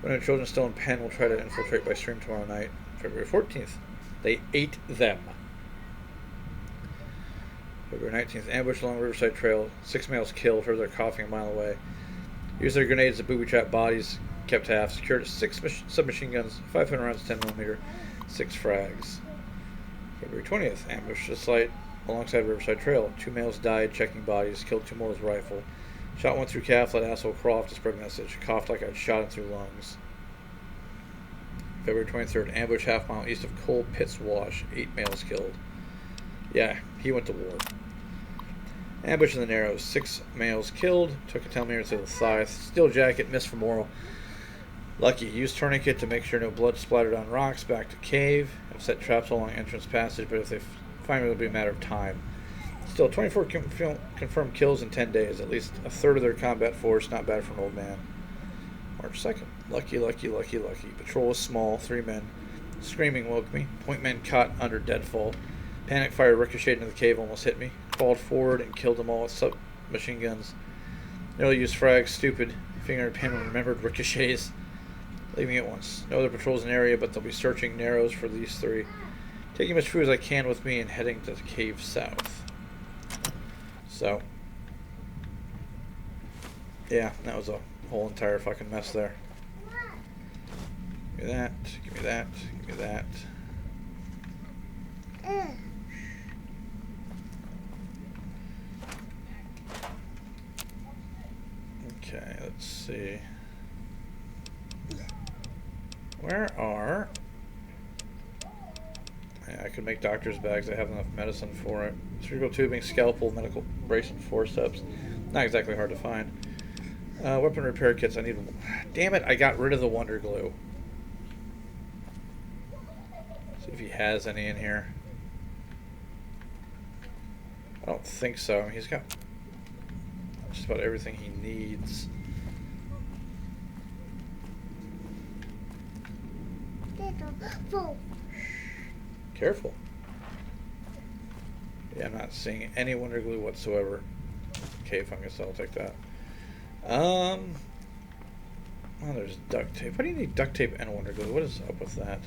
Women and children still in pen will try to infiltrate by stream tomorrow night. February 14th. They ate them. February 19th, ambush along Riverside Trail. 6 males killed, heard their coughing a mile away. Used their grenades to booby-trap bodies, kept half. Secured 6 submachine guns, 500 rounds, 10mm, 6 frags. February 20th, ambush a site alongside Riverside Trail. 2 males died checking bodies, killed 2 more with rifle. Shot 1 through calf, let asshole crawl off to spread message. Coughed like I'd shot him through lungs. February 23rd, ambush half mile east of Coal Pits Wash. 8 males killed. Yeah, he went to war. Ambush in the Narrows. 6 males killed. Took a 10mm to the thigh. Steel jacket, missed from Oral. Lucky. Used tourniquet to make sure no blood splattered on rocks. Back to cave. Have set traps along entrance passage, but if they find me, it'll be a matter of time. Still, 24 confirmed kills in 10 days. At least a third of their combat force. Not bad for an old man. March 2nd. Lucky, lucky, lucky, lucky. Patrol was small. 3 men. Screaming woke me. Point men caught under deadfall. Panic fire ricocheted into the cave, almost hit me. Crawled forward and killed them all with submachine guns. Nearly used frag. Stupid. Fingered pin remembered ricochets. Leaving it once. No other patrols in the area, but they'll be searching narrows for these three. Taking as much food as I can with me and heading to the cave south. So. Yeah, that was a whole entire fucking mess there. Give me that. Give me that. Give me that. Okay, let's see. Where are... Yeah, I could make doctor's bags. I have enough medicine for it. Surgical tubing, scalpel, medical brace, and forceps. Not exactly hard to find. Weapon repair kits. I need... Damn it, I got rid of the Wonder Glue. See if he has any in here. I don't think so. I mean, he's got just about everything he needs. Careful. Yeah, I'm not seeing any Wonder Glue whatsoever. Okay, fungus, I'll take that. Well, there's duct tape. Why do you need duct tape and Wonder Glue? What is up with that?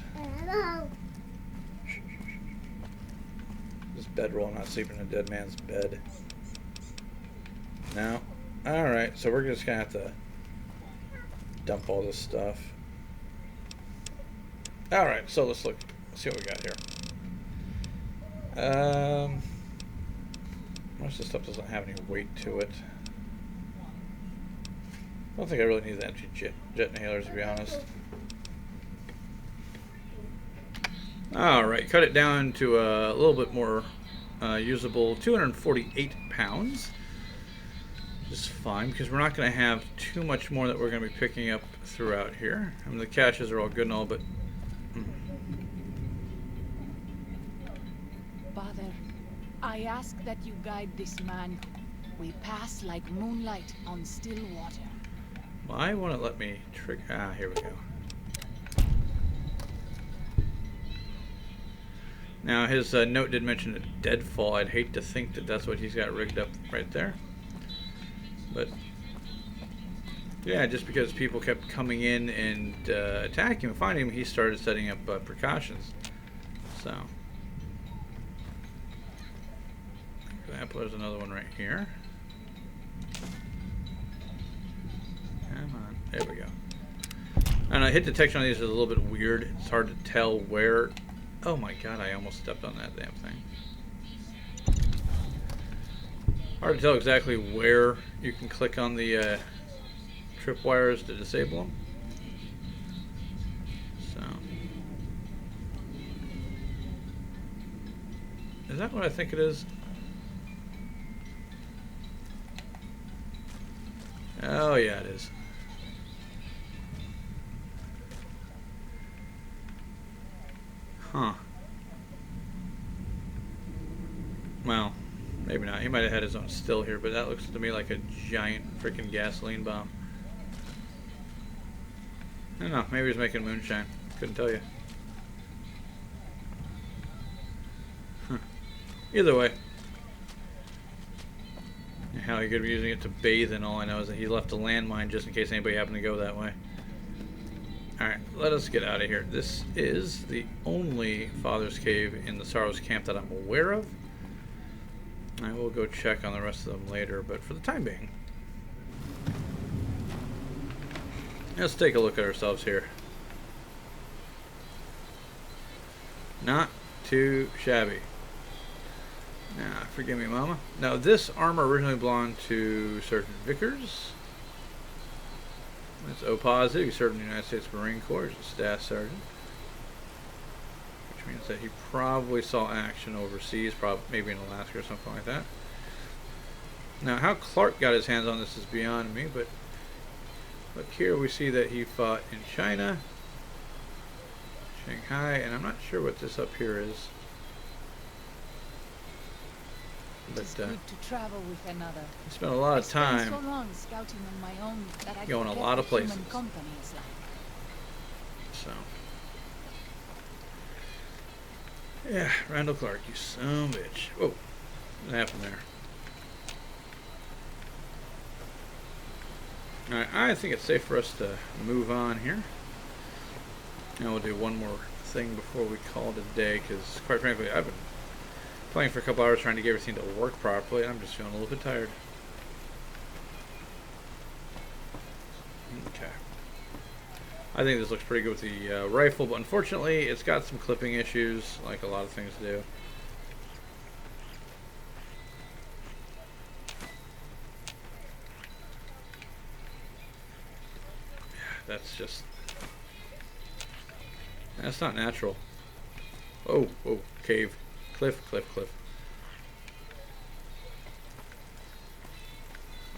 This bedroll, I'm not sleeping in a dead man's bed. No? Alright, so we're just gonna have to dump all this stuff. Alright, so let's look. Let's see what we got here. Most of the stuff doesn't have any weight to it. I don't think I really need the empty jet inhalers, to be honest. Alright, cut it down to a little bit more usable. 248 pounds. Just fine, because we're not going to have too much more that we're going to be picking up throughout here. I mean, the caches are all good and all, but... Father, I ask that you guide this man. We pass like moonlight on still water. Why won't it let me trick? Ah, here we go. Now, his note did mention a deadfall. I'd hate to think that that's what he's got rigged up right there. But, yeah, just because people kept coming in and attacking him and finding him, he started setting up precautions. So, for example, there's another one right here. Come on. There we go. And hit detection on these is a little bit weird. It's hard to tell where... Oh my god, I almost stepped on that damn thing. Hard to tell exactly where you can click on the tripwires to disable them. So... Is that what I think it is? Oh yeah, it is. Huh. Well, maybe not. He might have had his own still here, but that looks to me like a giant freaking gasoline bomb. I don't know. Maybe he's making moonshine. Couldn't tell you. Huh. Either way. How he could be using it to bathe in, all I know is that he left a landmine just in case anybody happened to go that way. Alright, let us get out of here. This is the only Father's Cave in the Sorrows Camp that I'm aware of. I will go check on the rest of them later, but for the time being, let's take a look at ourselves here. Not too shabby. Now, forgive me, Mama. Now, this armor originally belonged to Sergeant Vickers. That's O positive. He served in the United States Marine Corps as a staff sergeant, which means that he probably saw action overseas, probably maybe in Alaska or something like that. Now, how Clark got his hands on this is beyond me, but look here, we see that he fought in China, Shanghai, and I'm not sure what this up here is. But It's good to travel with another. I spent a lot of time so long scouting on my own that I going a forget lot of what human places. company is like. So, yeah, Randall Clark, you son of a bitch. Whoa, what happened there? Alright, I think it's safe for us to move on here. And we'll do one more thing before we call it a day, because quite frankly, I've been playing for a couple hours trying to get everything to work properly, and I'm just feeling a little bit tired. Okay. I think this looks pretty good with the rifle, but unfortunately, it's got some clipping issues, like a lot of things do. That's not natural. Oh, cave. Cliff.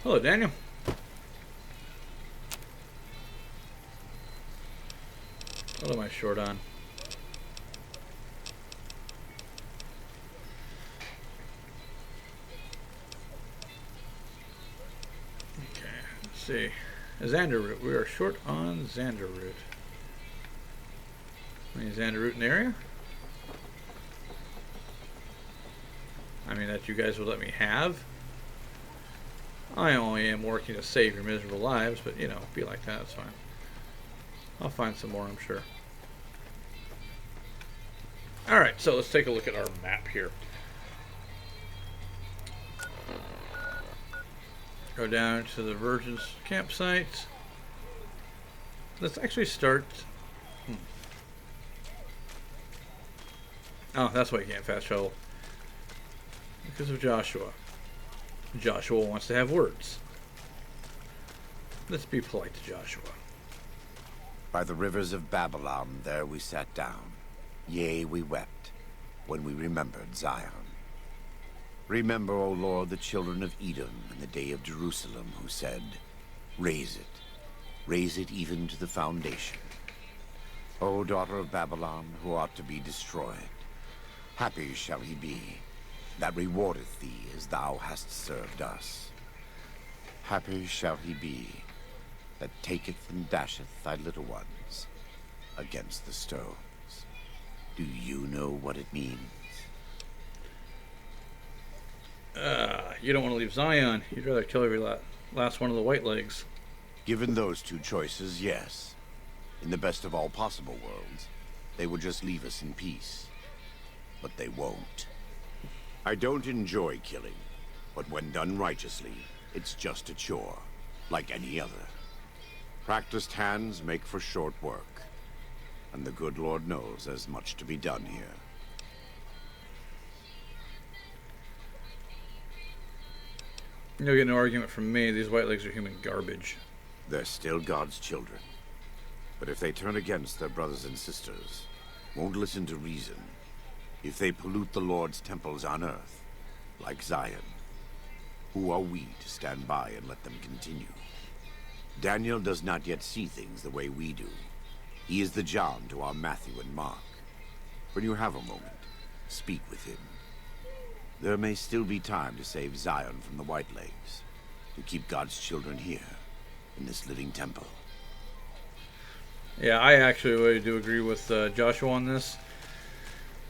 Hello, Daniel. What am I short on? Okay, let's see. Xanderroot. We are short on Xanderroot. Any Xanderroot in the area? I mean, that you guys would let me have. I only am working to save your miserable lives, but you know, be like that, it's fine. I'll find some more, I'm sure. Alright, so let's take a look at our map here. Go down to the Virgin's campsite. Let's actually start... Oh, that's why you can't fast travel. Because of Joshua. Joshua wants to have words. Let's be polite to Joshua. By the rivers of Babylon, there we sat down. Yea, we wept, when we remembered Zion. Remember, O Lord, the children of Edom in the day of Jerusalem, who said, raise it even to the foundation. O daughter of Babylon, who ought to be destroyed, happy shall he be, that rewardeth thee as thou hast served us. Happy shall he be, that taketh and dasheth thy little ones against the stones. Do you know what it means? You don't want to leave Zion. You'd rather kill every last one of the white legs. Given those two choices, yes. In the best of all possible worlds, they would just leave us in peace. But they won't. I don't enjoy killing, but when done righteously, it's just a chore, like any other. Practiced hands make for short work, and the good Lord knows there's much to be done here. You'll get an argument from me. These white legs are human garbage. They're still God's children. But if they turn against their brothers and sisters, won't listen to reason, if they pollute the Lord's temples on earth, like Zion, who are we to stand by and let them continue? Daniel does not yet see things the way we do. He is the John to our Matthew and Mark. When you have a moment, speak with him. There may still be time to save Zion from the White Legs, to keep God's children here, in this living temple. Yeah, I actually really do agree with Joshua on this.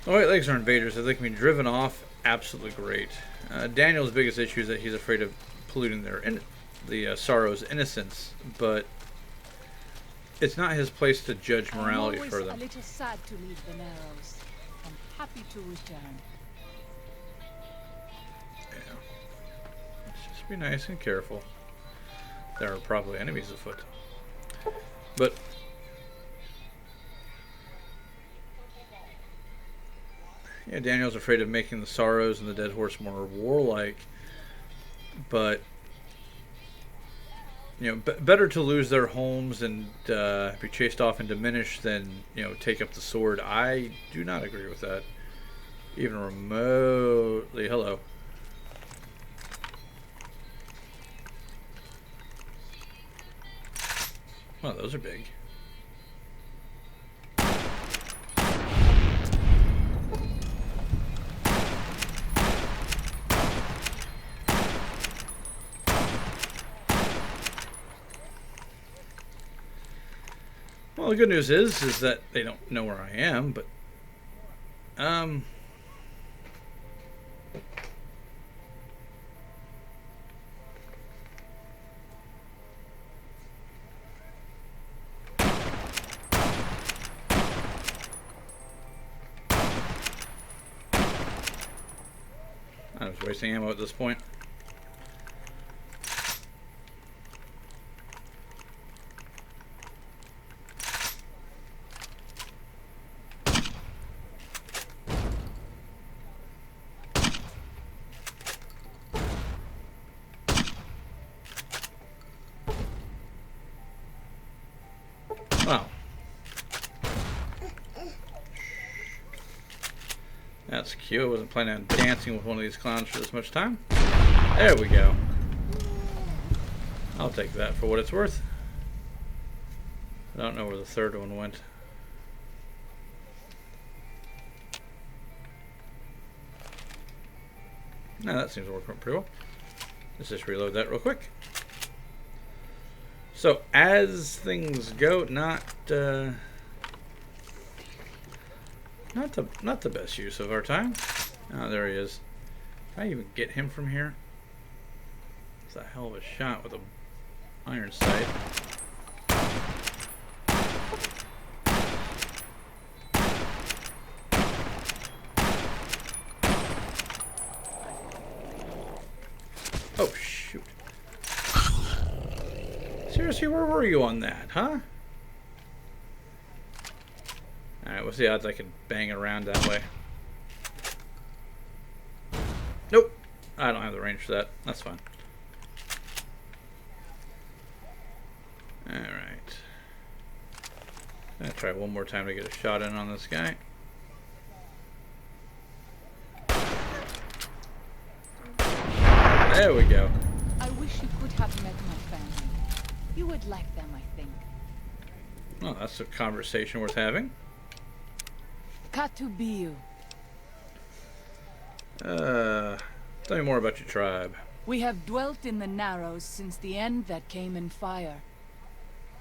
The White Legs are invaders. If they can be driven off, absolutely great. Daniel's biggest issue is that he's afraid of polluting the Sorrow's innocence, but it's not his place to judge morality for them. I'm always a little sad to leave the Narrows, and happy to return. Yeah. Let's just be nice and careful. There are probably enemies afoot. But yeah, Daniel's afraid of making the Sorrows and the Dead Horse more warlike, but you know, better to lose their homes and be chased off and diminished than, you know, take up the sword. I do not agree with that, even remotely. Hello. Well, those are big. Well, the good news is that they don't know where I am, but I was wasting ammo at this point. Wow. That's cute. I wasn't planning on dancing with one of these clowns for this much time. There we go. I'll take that for what it's worth. I don't know where the third one went. Now that seems to work pretty well. Let's just reload that real quick. So as things go, not the best use of our time. Oh, there he is. Can I even get him from here? It's a hell of a shot with a iron sight. Oh shoot. Seriously, where were you on that, huh? Alright, what's the odds I can bang around that way? Nope. I don't have the range for that. That's fine. Alright. I'm gonna try one more time to get a shot in on this guy. There we go. I wish you could have met my family. You would like them, I think. Well, that's a conversation worth having. Katubiu. Tell me more about your tribe. We have dwelt in the Narrows since the end that came in fire.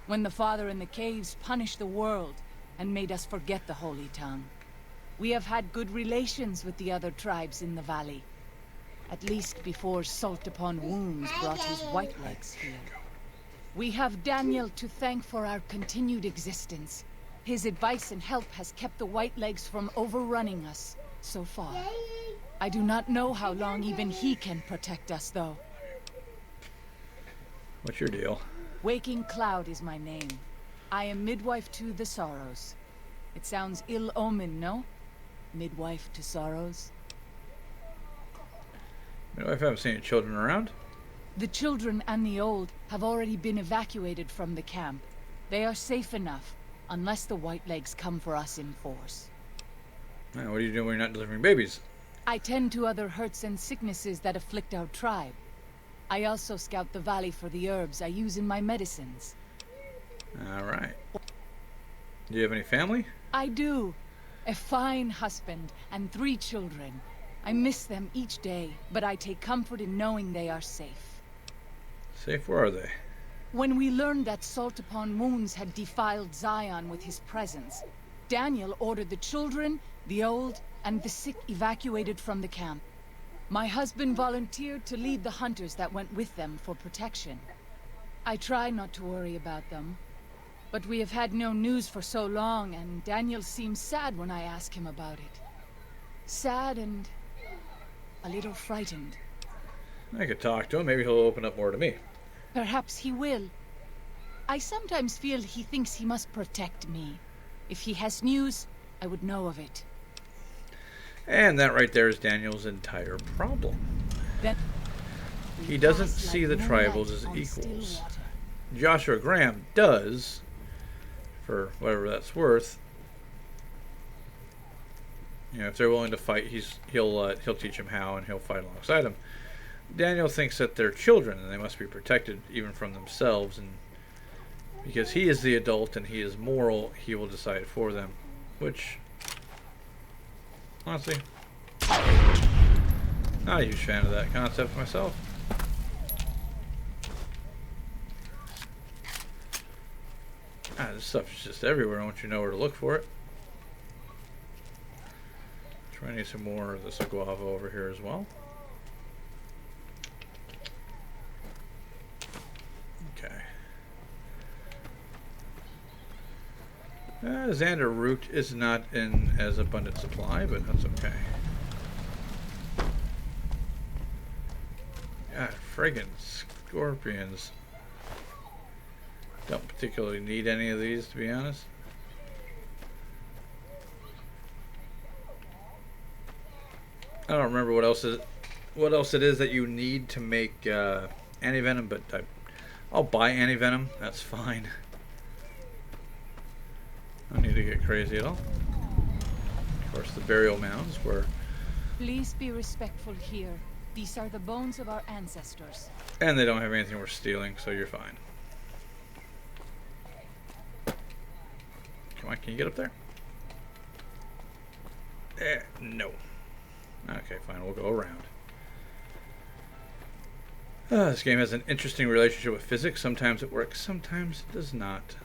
When the Father in the caves punished the world and made us forget the Holy Tongue. We have had good relations with the other tribes in the valley. At least before Salt Upon Wounds brought his white legs here. We have Daniel to thank for our continued existence. His advice and help has kept the white legs from overrunning us so far. I do not know how long even he can protect us, though. What's your deal? Waking Cloud is my name. I am midwife to the Sorrows. It sounds ill omen, no? Midwife to Sorrows? Midwife, I haven't seen any children around. The children and the old have already been evacuated from the camp. They are safe enough, unless the White Legs come for us in force. Now, what do you do when you're not delivering babies? I tend to other hurts and sicknesses that afflict our tribe. I also scout the valley for the herbs I use in my medicines. Alright. Do you have any family? I do. A fine husband and 3 children. I miss them each day, but I take comfort in knowing they are safe. Safe? Where are they? When we learned that Salt Upon Wounds had defiled Zion with his presence, Daniel ordered the children, the old, and the sick evacuated from the camp. My husband volunteered to lead the hunters that went with them for protection. I try not to worry about them, but we have had no news for so long, and Daniel seems sad when I ask him about it. Sad and a little frightened. I could talk to him. Maybe he'll open up more to me. Perhaps he will. I sometimes feel he thinks he must protect me. If he has news, I would know of it. And that right there is Daniel's entire problem. Then He doesn't see the tribals as equals. Joshua Graham does, for whatever that's worth. You know, if they're willing to fight, he'll teach them how, and he'll fight alongside them. Daniel thinks that they're children and they must be protected even from themselves, and because he is the adult and he is moral, he will decide for them. Which, honestly, not a huge fan of that concept myself. This stuff is just everywhere. I want you to know where to look for it. Try to need some more of this guava over here as well. Okay. Xander root is not in as abundant supply, but that's okay. friggin' scorpions. Don't particularly need any of these, to be honest. I don't remember what else it is that you need to make anti-venom, but I'll buy anti-venom. That's fine. I don't need to get crazy at all. Of course, the burial mounds were... Please be respectful here. These are the bones of our ancestors. And they don't have anything worth stealing, so you're fine. Come on, can you get up there? No. Okay, fine, we'll go around. This game has an interesting relationship with physics. Sometimes it works, sometimes it does not.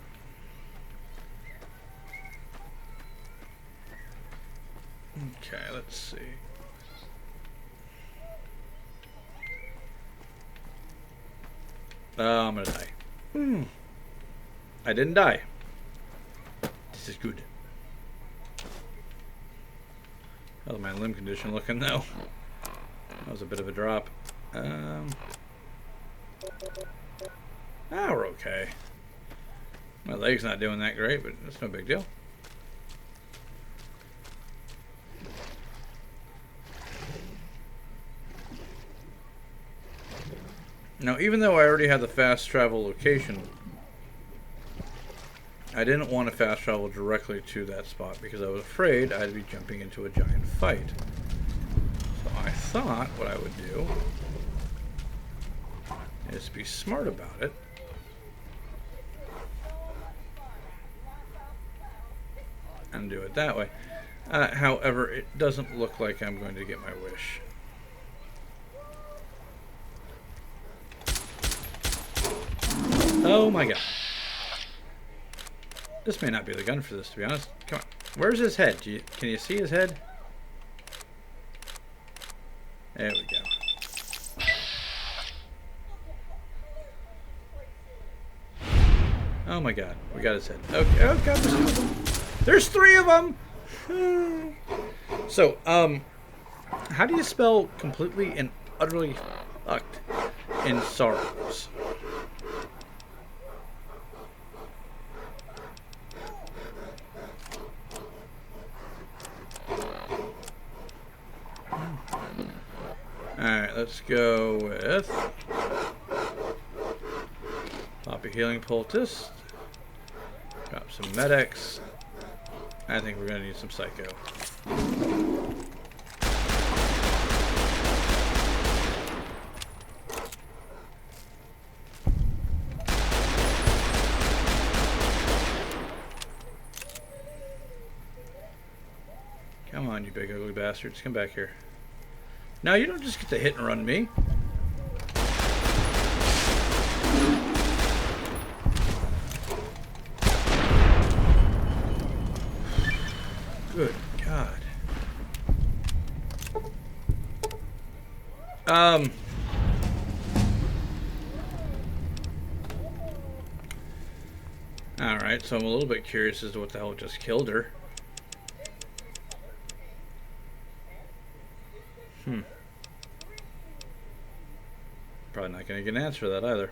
Okay, let's see. I'm gonna die. I didn't die. This is good. How's my limb condition looking though? That was a bit of a drop. We're okay. My leg's not doing that great, but that's no big deal. Now, even though I already had the fast travel location, I didn't want to fast travel directly to that spot because I was afraid I'd be jumping into a giant fight. So I thought what I would do is be smart about it. And do it that way. However, it doesn't look like I'm going to get my wish. Oh my god. This may not be the gun for this, to be honest. Come on. Where's his head? Can you see his head? There we go. Oh my god. We got his head. Okay. Oh god, there's 2 of them. There's 3 of them! So, how do you spell completely and utterly fucked in sorrows? Alright, let's go with pop a healing poultice. Drop some medics. I think we're gonna need some psycho. Come on, you big ugly bastards. Come back here. Now you don't just get to hit and run me. Good God. Alright, so I'm a little bit curious as to what the hell just killed her. Probably not going to get an answer for that either.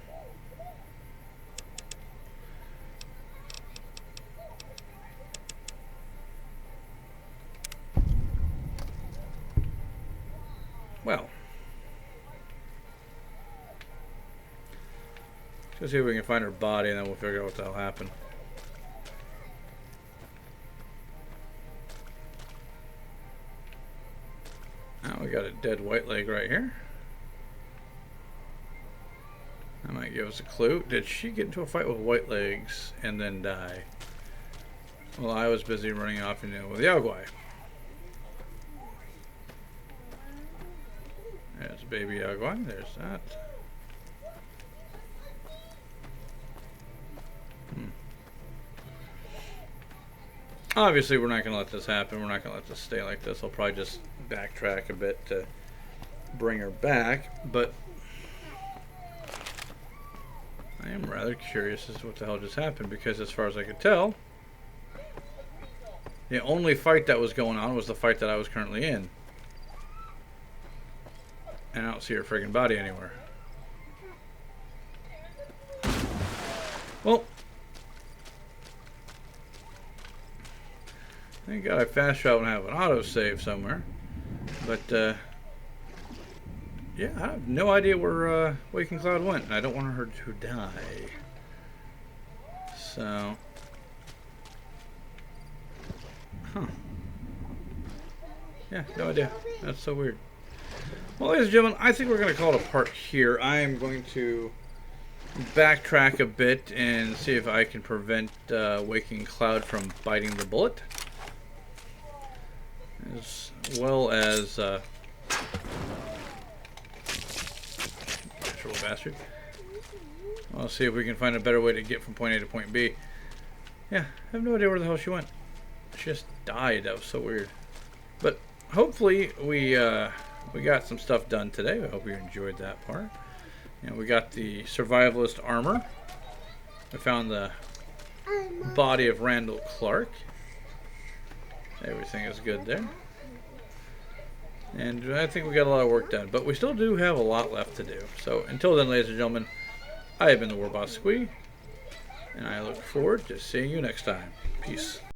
Well, let's see if we can find her body and then we'll figure out what the hell happened. Now we got a dead white leg right here. That might give us a clue. Did she get into a fight with white legs and then die? Well, I was busy running off and dealing with the Yaogwai. There's baby Yaogwai. There's that. Obviously, we're not going to let this happen. We're not going to let this stay like this. I'll probably just backtrack a bit to bring her back, but I am rather curious as to what the hell just happened, because as far as I could tell, the only fight that was going on was the fight that I was currently in. And I don't see her friggin' body anywhere. Well, thank God I fast travel and have an autosave somewhere. But, yeah, I have no idea where Waking Cloud went. And I don't want her to die. So... Huh. Yeah, no idea. That's so weird. Well, ladies and gentlemen, I think we're going to call it a part here. I am going to backtrack a bit and see if I can prevent Waking Cloud from biting the bullet. As well as... Natural bastard. I'll see if we can find a better way to get from point A to point B. Yeah, I have no idea where the hell she went. She just died. That was so weird. But hopefully we got some stuff done today. I hope you enjoyed that part. And we got the survivalist armor. I found the body of Randall Clark. Everything is good there. And I think we got a lot of work done. But we still do have a lot left to do. So until then, ladies and gentlemen, I have been the Warboss Squee. And I look forward to seeing you next time. Peace.